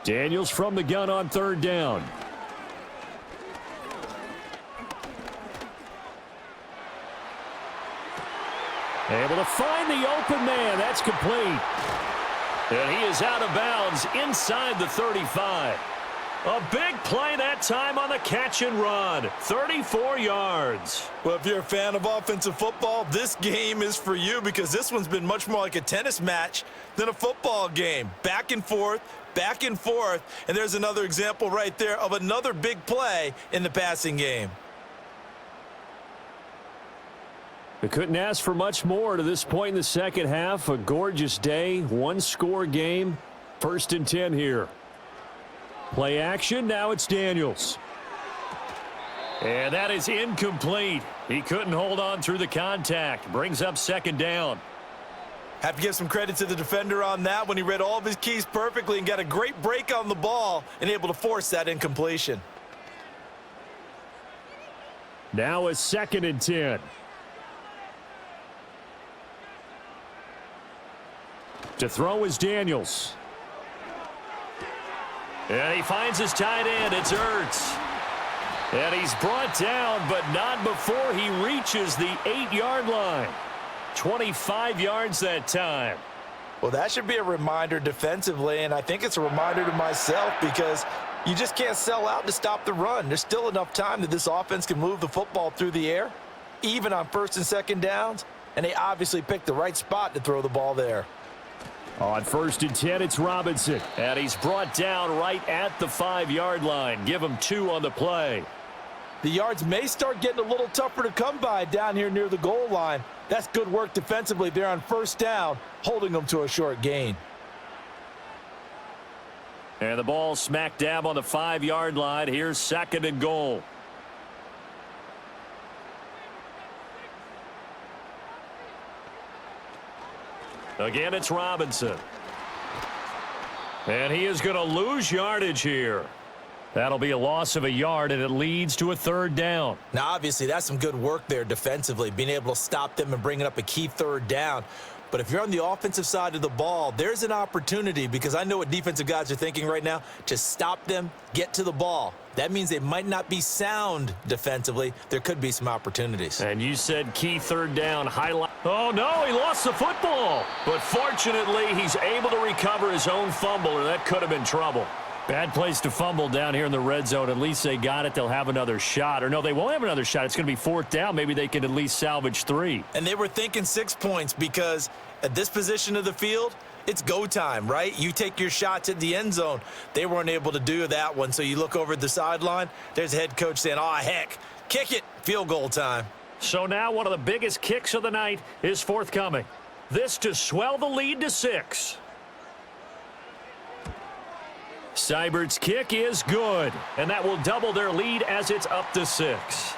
Speaker 3: Daniels from the gun on 3rd down. Able to find the open man. That's complete.
Speaker 4: And he is out of bounds inside the 35. A big play that time on the catch and run. 34 yards.
Speaker 5: Well, if you're a fan of offensive football, this game is for you because this one's been much more like a tennis match than a football game. Back and forth, and there's another example right there of another big play in the passing game.
Speaker 3: They couldn't ask for much more to this point in the second half. A gorgeous day, 1-score game. 1st and 10 here. Play action, now it's Daniels.
Speaker 4: And that is incomplete. He couldn't hold on through the contact. Brings up 2nd down.
Speaker 5: Have to give some credit to the defender on that when he read all of his keys perfectly and got a great break on the ball and able to force that incompletion.
Speaker 3: Now a 2nd and 10. To throw is Daniels.
Speaker 4: And he finds his tight end. It's Ertz. And he's brought down, but not before he reaches the 8-yard line. 25 yards that time.
Speaker 5: Well, that should be a reminder defensively, and I think it's a reminder to myself because you just can't sell out to stop the run. There's still enough time that this offense can move the football through the air, even on 1st and 2nd downs, and they obviously picked the right spot to throw the ball there.
Speaker 3: On 1st and 10, it's Robinson.
Speaker 4: And he's brought down right at the 5-yard line. Give him 2 on the play.
Speaker 5: The yards may start getting a little tougher to come by down here near the goal line. That's good work defensively there on 1st down, holding them to a short gain.
Speaker 4: And the ball smack dab on the 5-yard line. Here's 2nd and goal. Again, it's Robinson. And he is going to lose yardage here. That'll be a loss of a yard, and it leads to a 3rd down.
Speaker 5: Now, obviously, that's some good work there defensively, being able to stop them and bringing up a key 3rd down. But if you're on the offensive side of the ball, there's an opportunity because I know what defensive guys are thinking right now. Just stop them, get to the ball. That means they might not be sound defensively. There could be some opportunities.
Speaker 4: And you said key 3rd down highlight. Oh, no, he lost the football. But fortunately, he's able to recover his own fumble, or that could have been trouble.
Speaker 3: Bad place to fumble down here in the red zone. At least they got it. They'll have another shot. Or no, they won't have another shot. It's going to be 4th down. Maybe they can at least salvage 3.
Speaker 5: And they were thinking 6 points because at this position of the field, it's go time, right? You take your shots at the end zone. They weren't able to do that one. So you look over at the sideline. There's the head coach saying, oh, heck, kick it. Field goal time.
Speaker 4: So now one of the biggest kicks of the night is forthcoming. This to swell the lead to 6.
Speaker 3: Seibert's kick is good,
Speaker 4: and that will double their lead as it's up to 6.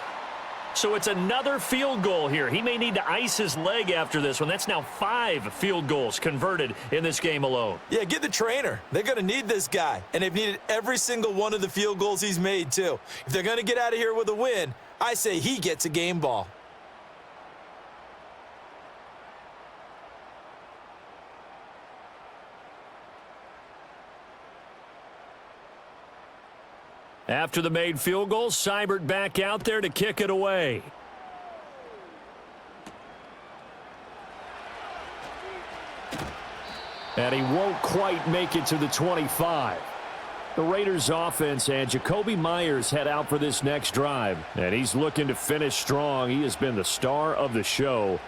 Speaker 4: So it's another field goal here. He may need to ice his leg after this one. That's now 5 field goals converted in this game alone.
Speaker 5: Yeah, get the trainer. They're going to need this guy, and they've needed every single one of the field goals he's made, too. If they're going to get out of here with a win, I say he gets a game ball.
Speaker 3: After the made field goal, Seibert back out there to kick it away. And he won't quite make it to the 25. The Raiders offense and Jacoby Myers head out for this next drive. And he's looking to finish strong. He has been the star of the show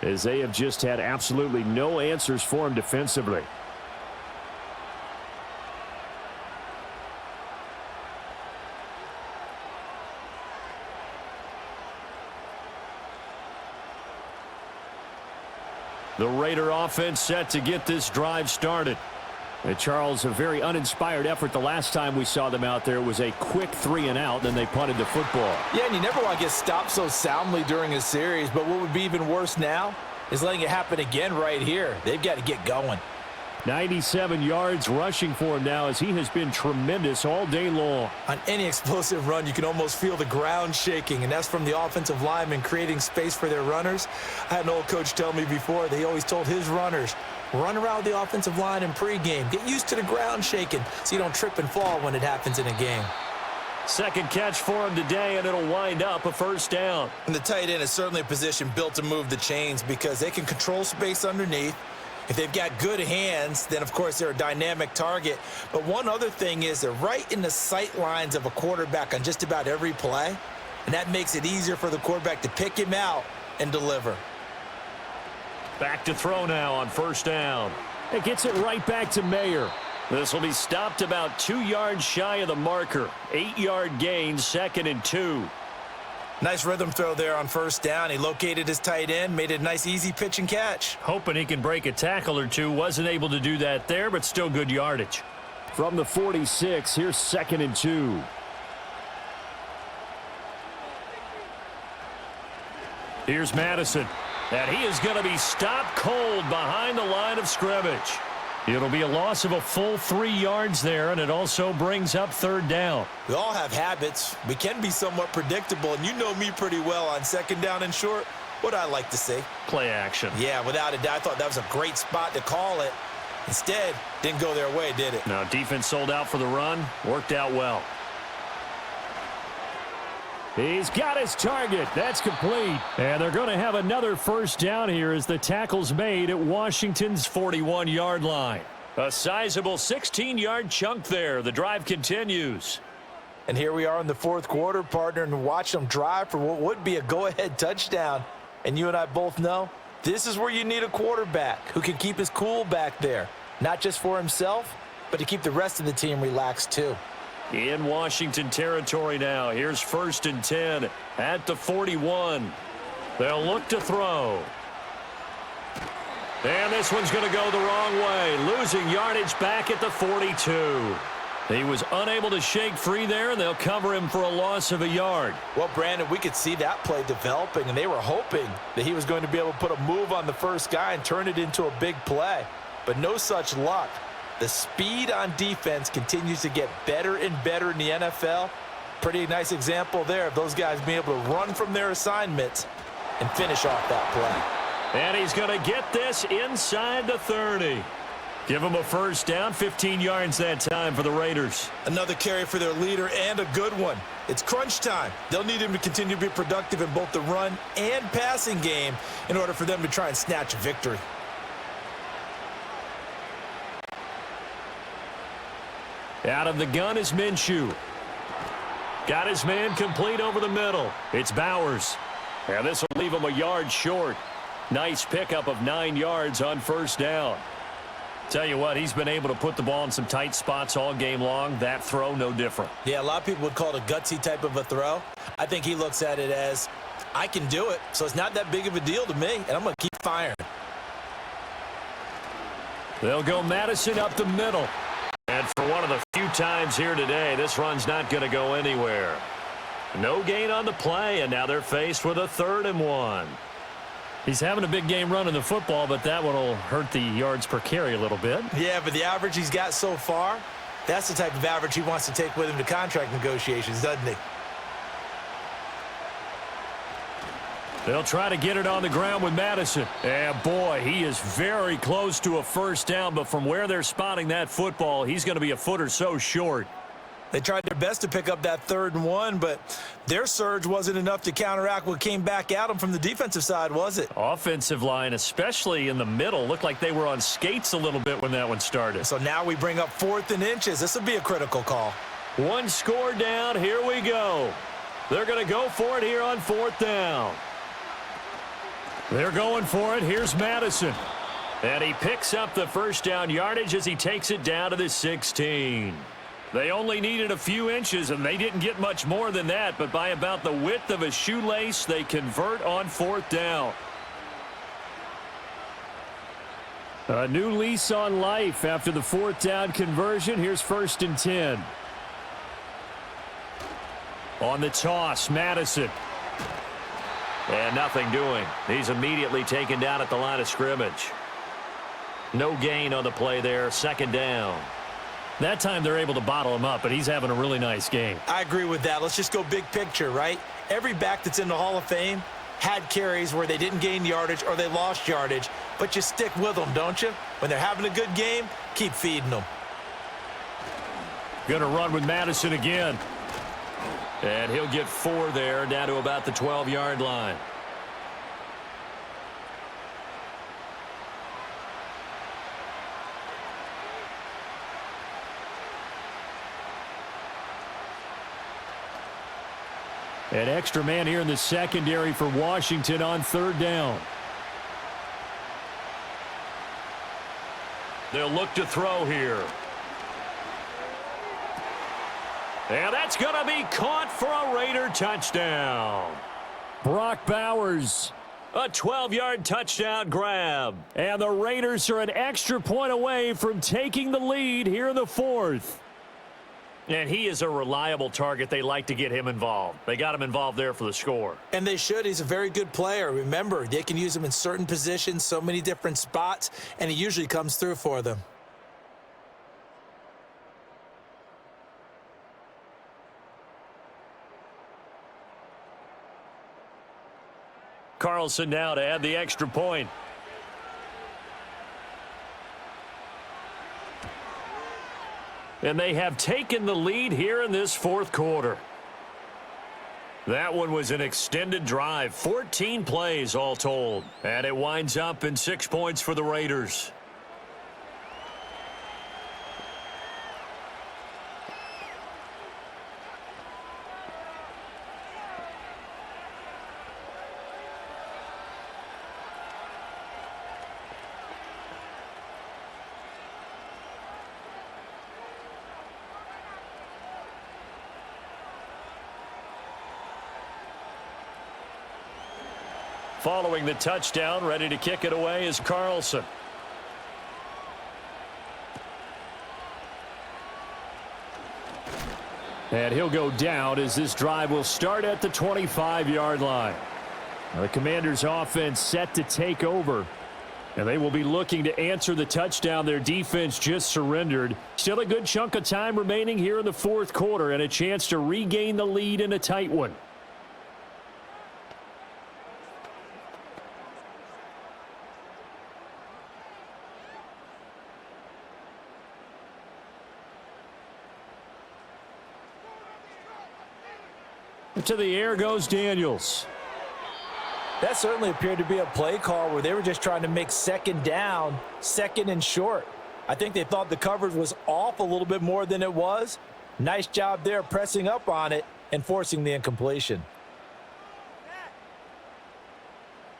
Speaker 3: as they have just had absolutely no answers for him defensively. The Raider offense set to get this drive started. And Charles, a very uninspired effort the last time we saw them out there. It was a quick 3 and out, then they punted the football.
Speaker 5: Yeah, and you never want to get stopped so soundly during a series, but what would be even worse now is letting it happen again right here. They've got to get going.
Speaker 3: 97 yards rushing for him now as he has been tremendous all day long.
Speaker 5: On any explosive run, you can almost feel the ground shaking, and that's from the offensive linemen creating space for their runners. I had an old coach tell me before, they always told his runners, run around the offensive line in pregame. Get used to the ground shaking so you don't trip and fall when it happens in a game.
Speaker 4: Second catch for him today, and it'll wind up a 1st down.
Speaker 5: And the tight end is certainly a position built to move the chains because they can control space underneath. If they've got good hands, then, of course, they're a dynamic target. But one other thing is they're right in the sight lines of a quarterback on just about every play, and that makes it easier for the quarterback to pick him out and deliver.
Speaker 4: Back to throw now on 1st down.
Speaker 3: It gets it right back to Mayer.
Speaker 4: This will be stopped about 2 yards shy of the marker. 8-yard gain, 2nd and 2.
Speaker 5: Nice rhythm throw there on 1st down. He located his tight end, made it a nice easy pitch and catch.
Speaker 3: Hoping he can break a tackle or two. Wasn't able to do that there, but still good yardage. From the 46, here's 2nd and 2. Here's Madison. And he is going to be stopped cold behind the line of scrimmage. It'll be a loss of a full 3 yards there, and it also brings up third down.
Speaker 5: We all have habits. We can be somewhat predictable, and you know me pretty well on second down and short. What I like to say?
Speaker 3: Play action.
Speaker 5: Yeah, without a doubt. I thought that was a great spot to call it. Instead, didn't go their way, did it?
Speaker 3: Now, defense sold out for the run. Worked out well. He's got his target. That's complete. And they're going to have another first down here as the tackle's made at Washington's 41-yard line. A sizable 16-yard chunk there. The drive continues.
Speaker 5: And here we are in the fourth quarter, partner, and watch them drive for what would be a go-ahead touchdown. And you and I both know this is where you need a quarterback who can keep his cool back there. Not just for himself, but to keep the rest of the team relaxed too.
Speaker 3: In Washington territory now. Here's 1st and 10 at the 41. They'll look to throw. And this one's going to go the wrong way. Losing yardage back at the 42. He was unable to shake free there, and they'll cover him for a loss of a yard.
Speaker 5: Well, Brandon, we could see that play developing, and they were hoping that he was going to be able to put a move on the first guy and turn it into a big play. But no such luck. The speed on defense continues to get better and better in the NFL. Pretty nice example there of those guys being able to run from their assignments and finish off that play.
Speaker 3: And he's going to get this inside the 30. Give him a first down, 15 yards that time for the Raiders.
Speaker 5: Another carry for their leader, and a good one. It's crunch time. They'll need him to continue to be productive in both the run and passing game in order for them to try and snatch a victory.
Speaker 3: Out of the gun is Minshew. Got his man complete over the middle. It's Bowers. And this will leave him a yard short. Nice pickup of 9 yards on first down. Tell you what, he's been able to put the ball in some tight spots all game long. That throw, no different.
Speaker 5: Yeah, a lot of people would call it a gutsy type of a throw. I think he looks at it as, I can do it, so it's not that big of a deal to me, and I'm going to keep firing.
Speaker 3: They'll go Madison up the middle. And for one of the few times here today, this run's not going to go anywhere. No gain on the play, and now they're faced with a 3rd and 1. He's having a big game running the football, but that one will hurt the yards per carry a little bit.
Speaker 5: Yeah, but the average he's got so far, that's the type of average he wants to take with him to contract negotiations, doesn't he?
Speaker 3: They'll try to get it on the ground with Madison. And boy, he is very close to a first down, but from where they're spotting that football, he's going to be a foot or so short.
Speaker 5: They tried their best to pick up that 3rd and 1, but their surge wasn't enough to counteract what came back at them from the defensive side, was it?
Speaker 3: Offensive line, especially in the middle, looked like they were on skates a little bit when that one started.
Speaker 5: So now we bring up 4th and inches. This will be a critical call.
Speaker 3: One score down. Here we go. They're going to go for it here on 4th down. They're going for it. Here's Madison. And he picks up the first down yardage as he takes it down to the 16. They only needed a few inches, and they didn't get much more than that, but by about the width of a shoelace, they convert on 4th down. A new lease on life after the 4th down conversion. Here's 1st and 10. On the toss, Madison. And nothing doing. He's immediately taken down at the line of scrimmage. No gain on the play there. 2nd down. That time they're able to bottle him up, but he's having a really nice game.
Speaker 5: I agree with that. Let's just go big picture, right? Every back that's in the Hall of Fame had carries where they didn't gain yardage or they lost yardage, but you stick with them, don't you? When they're having a good game, keep feeding them.
Speaker 3: Going to run with Madison again. And he'll get 4 there, down to about the 12-yard line. An extra man here in the secondary for Washington on 3rd down. They'll look to throw here. And that's going to be caught for a Raider touchdown. Brock Bowers, a 12-yard touchdown grab. And the Raiders are an extra point away from taking the lead here in the 4th. And he is a reliable target. They like to get him involved. They got him involved there for the score.
Speaker 5: And they should. He's a very good player. Remember, they can use him in certain positions, so many different spots, and he usually comes through for them.
Speaker 4: Carlson now to add the extra point. And they have taken the lead here in this fourth quarter. That one was an extended drive, 14 plays all told. And it winds up in 6 points for the Raiders. Following the touchdown, ready to kick it away is Carlson.
Speaker 3: And he'll go down as this drive will start at the 25-yard line. Now the Commanders' offense set to take over. And they will be looking to answer the touchdown their defense just surrendered. Still a good chunk of time remaining here in the fourth quarter and a chance to regain the lead in a tight one. To the air goes Daniels.
Speaker 5: That certainly appeared to be a play call where they were just trying to make second down, second and short. I think they thought the coverage was off a little bit more than it was. Nice job there pressing up on it and forcing the incompletion.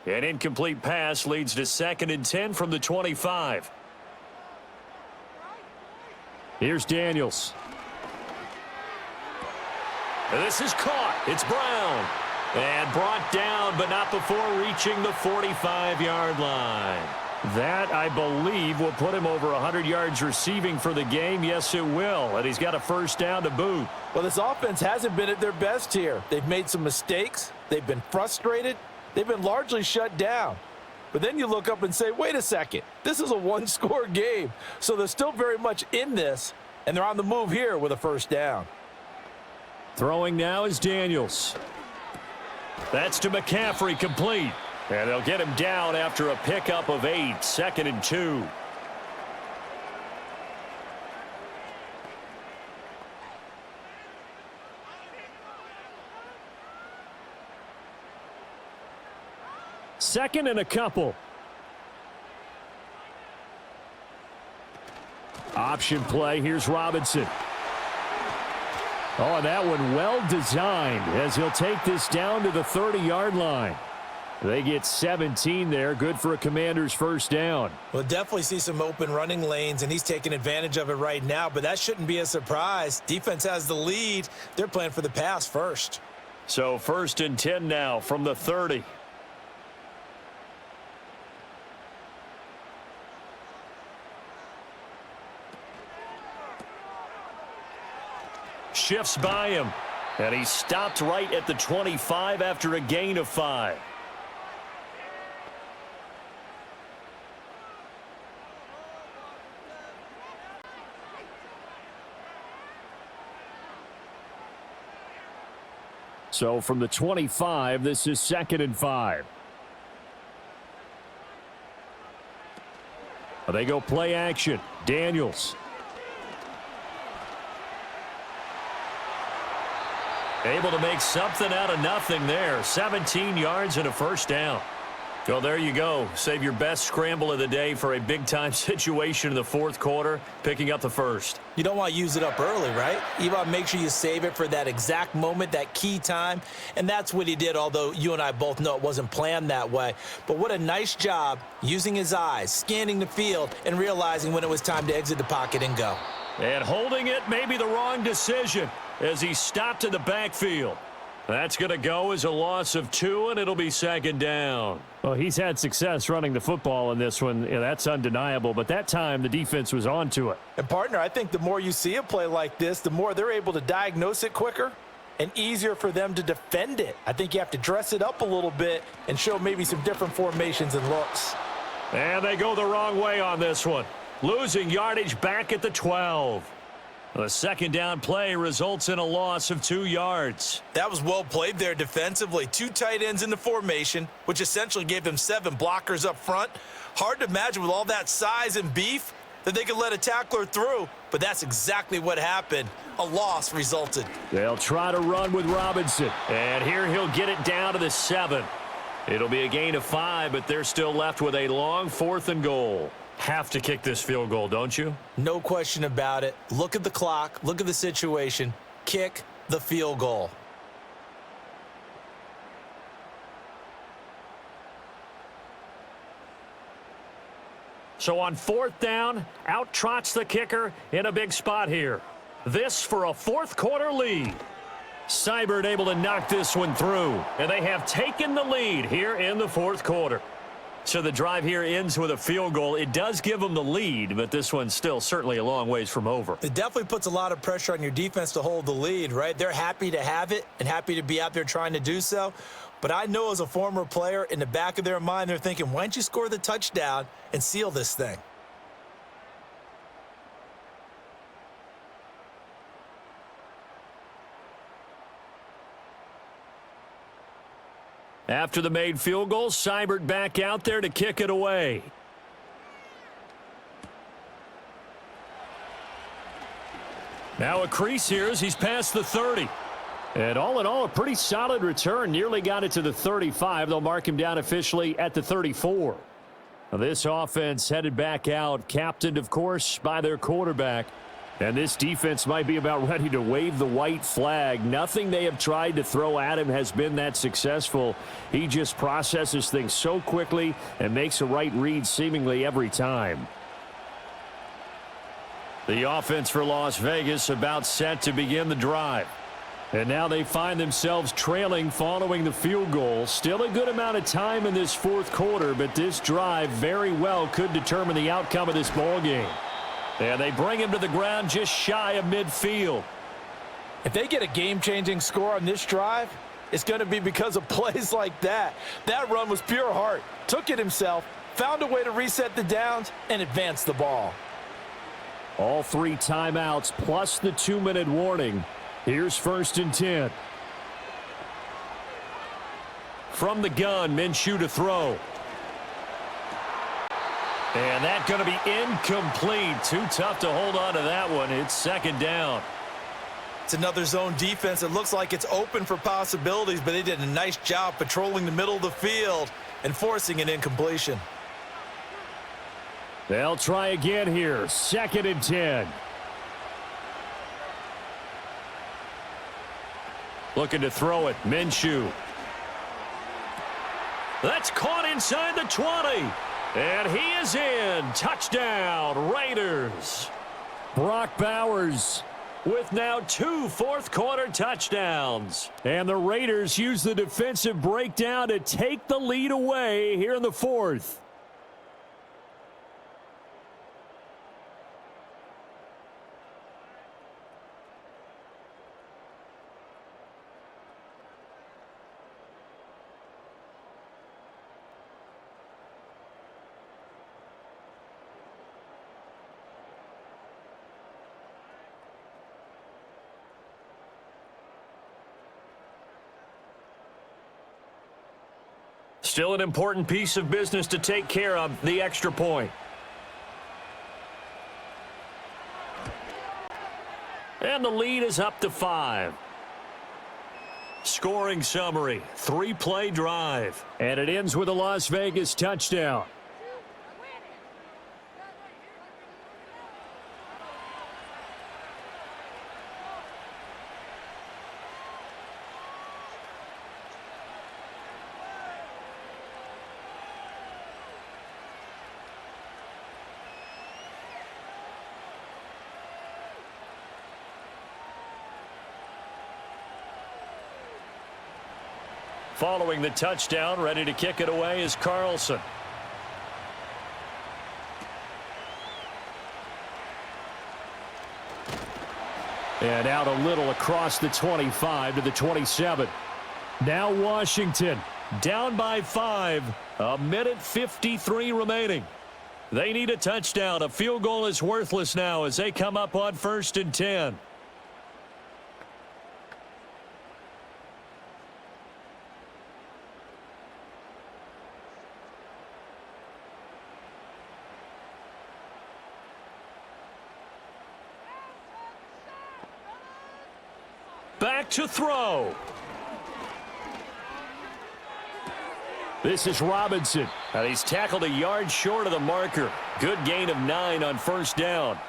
Speaker 4: An incomplete pass leads to 2nd and 10 from the 25.
Speaker 3: Here's Daniels.
Speaker 4: This is caught. It's Brown. And brought down, but not before reaching the 45-yard line.
Speaker 3: That, I believe, will put him over 100 yards receiving for the game. Yes, it will. And he's got a first down to boot.
Speaker 5: Well, this offense hasn't been at their best here. They've made some mistakes. They've been frustrated. They've been largely shut down. But then you look up and say, wait a second. This is a one-score game. So they're still very much in this, and they're on the move here with a first down.
Speaker 3: Throwing now is Daniels.
Speaker 4: That's to McCaffrey, complete. And they'll get him down after a pickup of 8, 2nd and 2.
Speaker 3: Second and a couple. Option play. Here's Robinson. Oh, and that one well designed as he'll take this down to the 30-yard line. They get 17 there. Good for a Commander's first down.
Speaker 5: We'll definitely see some open running lanes, and he's taking advantage of it right now, but that shouldn't be a surprise. Defense has the lead. They're playing for the pass first.
Speaker 4: So 1st and 10 now from the 30. Shifts by him, and he stopped right at the 25 after a gain of 5.
Speaker 3: So from the 25, this is 2nd and 5. They go play action. Daniels.
Speaker 4: Able to make something out of nothing there. 17 yards and a first down. Well, there you go. Save your best scramble of the day for a big-time situation in the fourth quarter, picking up the first.
Speaker 5: You don't want to use it up early, right? You want to make sure you save it for that exact moment, that key time, and that's what he did, although you and I both know it wasn't planned that way. But what a nice job using his eyes, scanning the field, and realizing when it was time to exit the pocket and go.
Speaker 4: And holding it may be the wrong decision as he stopped in the backfield. That's going to go as a loss of 2, and it'll be 2nd down.
Speaker 3: Well, he's had success running the football in this one. Yeah, that's undeniable. But that time, the defense was on to it.
Speaker 5: And, partner, I think the more you see a play like this, the more they're able to diagnose it quicker and easier for them to defend it. I think you have to dress it up a little bit and show maybe some different formations and looks.
Speaker 4: And they go the wrong way on this one. Losing yardage back at the 12. The second down play results in a loss of 2 yards.
Speaker 5: That was well played there defensively. 2 tight ends in the formation, which essentially gave them 7 blockers up front. Hard to imagine with all that size and beef that they could let a tackler through, but that's exactly what happened. A loss resulted.
Speaker 3: They'll try to run with Robinson.
Speaker 4: And here he'll get it down to the 7. It'll be a gain of 5, but they're still left with a long 4th and goal. Have to kick this field goal, don't you?
Speaker 5: No question about it. Look at the clock. Look at the situation. Kick the field goal.
Speaker 4: So on 4th down, out trots the kicker in a big spot here. This for a 4th quarter lead.
Speaker 3: Seibert able to knock this one through.
Speaker 4: And they have taken the lead here in the 4th quarter.
Speaker 3: So the drive here ends with a field goal. It does give them the lead, but this one's still certainly a long ways from over.
Speaker 5: It definitely puts a lot of pressure on your defense to hold the lead, right? They're happy to have it and happy to be out there trying to do so. But I know as a former player, in the back of their mind, they're thinking, why don't you score the touchdown and seal this thing?
Speaker 3: After the made field goal, Seibert back out there to kick it away. Now a crease here as he's past the 30. And all in all, a pretty solid return. Nearly got it to the 35. They'll mark him down officially at the 34. Now this offense headed back out, captained, of course, by their quarterback. And this defense might be about ready to wave the white flag. Nothing they have tried to throw at him has been that successful. He just processes things so quickly and makes a right read seemingly every time. The offense for Las Vegas about set to begin the drive. And now they find themselves trailing following the field goal. Still a good amount of time in this 4th quarter, but this drive very well could determine the outcome of this ball game. And they bring him to the ground just shy of midfield.
Speaker 5: If they get a game-changing score on this drive, it's going to be because of plays like that. That run was pure heart. Took it himself, found a way to reset the downs, and advance the ball.
Speaker 3: All 3 timeouts plus the 2-minute warning. Here's 1st and 10. From the gun, Minshew to throw. And that's going to be incomplete. Too tough to hold on to that one. It's 2nd down.
Speaker 5: It's another zone defense. It looks like it's open for possibilities, but they did a nice job patrolling the middle of the field and forcing an incompletion.
Speaker 3: They'll try again here. 2nd and 10. Looking to throw it. Minshew.
Speaker 4: That's caught inside the 20. And he is in. Touchdown, Raiders.
Speaker 3: Brock Bowers
Speaker 4: with now 2 4th quarter touchdowns.
Speaker 3: And the Raiders use the defensive breakdown to take the lead away here in the 4th.
Speaker 4: Still an important piece of business to take care of, the extra point. And the lead is up to 5. Scoring summary, 3-play drive.
Speaker 3: And it ends with a Las Vegas touchdown.
Speaker 4: Following the touchdown, ready to kick it away is Carlson.
Speaker 3: And out a little across the 25 to the 27. Now Washington down by 5. 1:53 remaining.
Speaker 4: They need a touchdown. A field goal is worthless now as they come up on 1st and 10. Back to throw.
Speaker 3: This is Robinson.
Speaker 4: And he's tackled a yard short of the marker. Good gain of 9 on 1st down.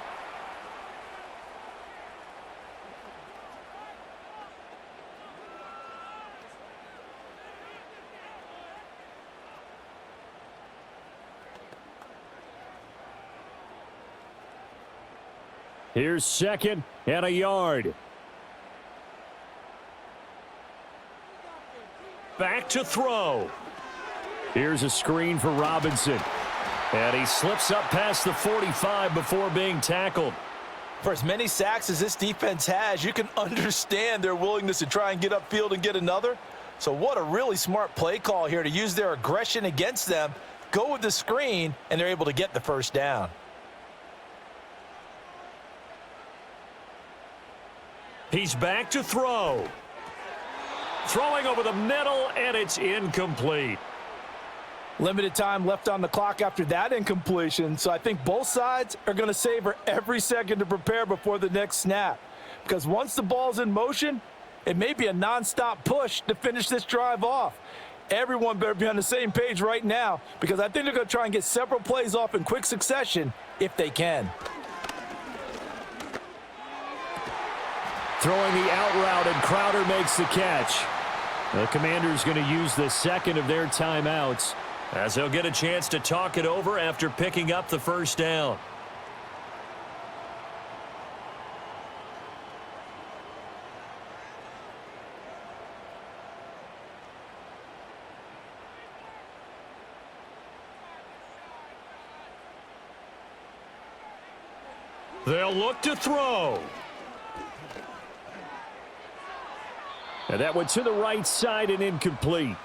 Speaker 3: Here's 2nd and a yard.
Speaker 4: Back to throw.
Speaker 3: Here's a screen for Robinson.
Speaker 4: And he slips up past the 45 before being tackled.
Speaker 5: For as many sacks as this defense has, you can understand their willingness to try and get upfield and get another. So what a really smart play call here to use their aggression against them, go with the screen, and they're able to get the 1st down.
Speaker 4: He's back to throw. Throwing over the middle, and it's incomplete.
Speaker 5: Limited time left on the clock after that incompletion, so I think both sides are going to savor every second to prepare before the next snap. Because once the ball's in motion, it may be a nonstop push to finish this drive off. Everyone better be on the same page right now, because I think they're going to try and get several plays off in quick succession if they can.
Speaker 3: Throwing the out route, and Crowder makes the catch. The Commanders going to use the 2nd of their timeouts,
Speaker 4: as they'll get a chance to talk it over after picking up the 1st down. They'll look to throw.
Speaker 3: and that went to the right side and incomplete.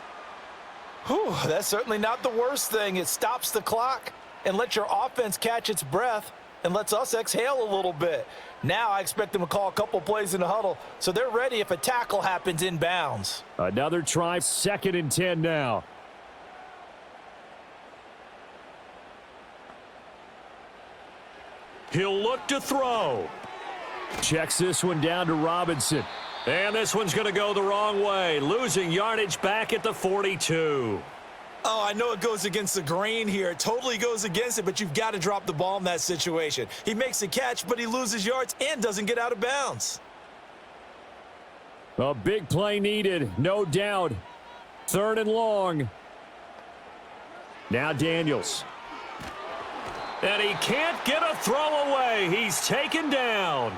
Speaker 5: Whew, that's certainly not the worst thing. It stops the clock and lets your offense catch its breath and lets us exhale a little bit. Now I expect them to call a couple plays in the huddle, so they're ready if a tackle happens in bounds.
Speaker 3: Another try, 2nd and 10 now.
Speaker 4: He'll look to throw.
Speaker 3: Checks this one down to Robinson.
Speaker 4: And this one's going to go the wrong way, losing yardage back at the 42.
Speaker 5: Oh, I know it goes against the grain here. It totally goes against it, but you've got to drop the ball in that situation. He makes the catch, but he loses yards and doesn't get out of bounds.
Speaker 3: A big play needed, no doubt. 3rd and long. Now Daniels.
Speaker 4: And he can't get a throw away. He's taken down.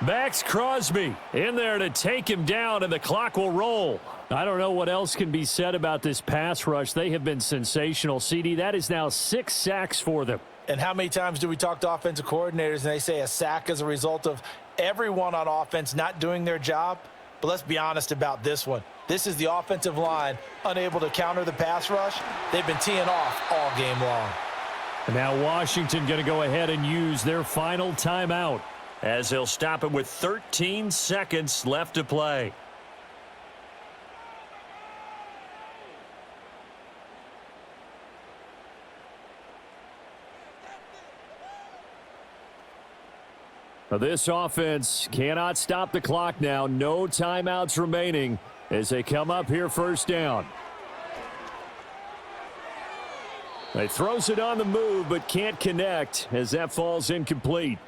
Speaker 3: Max Crosby in there to take him down, and the clock will roll. I don't know what else can be said about this pass rush. They have been sensational, CD. That is now 6 sacks for them.
Speaker 5: And how many times do we talk to offensive coordinators and they say a sack is a result of everyone on offense not doing their job? But let's be honest about this one. This is the offensive line unable to counter the pass rush. They've been teeing off all game long.
Speaker 3: And now Washington going to go ahead and use their final timeout,
Speaker 4: as they'll stop it with 13 seconds left to play.
Speaker 3: This offense cannot stop the clock now. No timeouts remaining as they come up here 1st down. He throws it on the move but can't connect as that falls incomplete.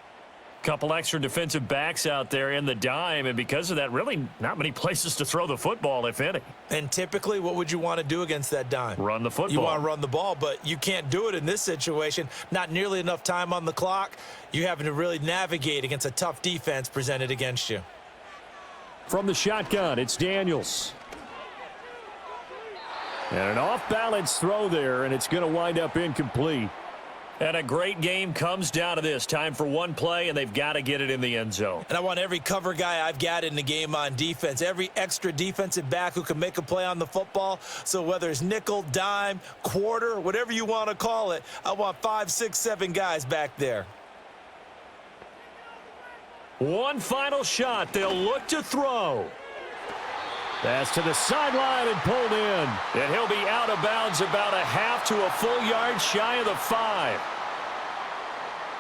Speaker 4: Couple extra defensive backs out there in the dime, and because of that, really not many places to throw the football, if any.
Speaker 5: And typically, what would you want to do against that dime?
Speaker 4: Run the football.
Speaker 5: You want to run the ball, but you can't do it in this situation. Not nearly enough time on the clock. You're having to really navigate against a tough defense presented against you.
Speaker 3: From the shotgun, it's Daniels. And an off-balance throw there, and it's going to wind up incomplete.
Speaker 4: And a great game comes down to this. Time for one play, and they've got to get it in the end zone.
Speaker 5: And I want every cover guy I've got in the game on defense, every extra defensive back who can make a play on the football. So whether it's nickel, dime, quarter, whatever you want to call it, I want 5, 6, 7 guys back there.
Speaker 4: One final shot. They'll look to throw.
Speaker 3: Pass to the sideline and pulled in.
Speaker 4: And he'll be out of bounds about a half to a full yard shy of the 5.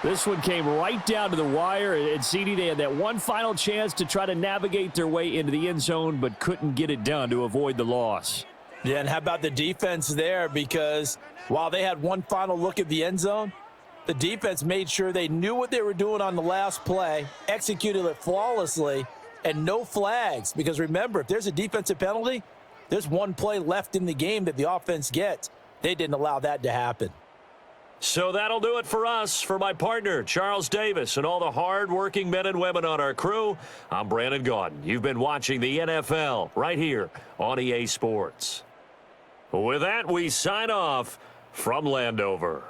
Speaker 3: This one came right down to the wire. And CD, they had that one final chance to try to navigate their way into the end zone, but couldn't get it done to avoid the loss.
Speaker 5: Yeah, and how about the defense there? Because while they had one final look at the end zone, the defense made sure they knew what they were doing on the last play, executed it flawlessly, and no flags. Because remember, if there's a defensive penalty, there's one play left in the game that the offense gets. They didn't allow that to happen.
Speaker 4: So that'll do it for us. For my partner, Charles Davis, and all the hard-working men and women on our crew, I'm Brandon Gaudin. You've been watching the NFL right here on EA Sports. With that, we sign off from Landover.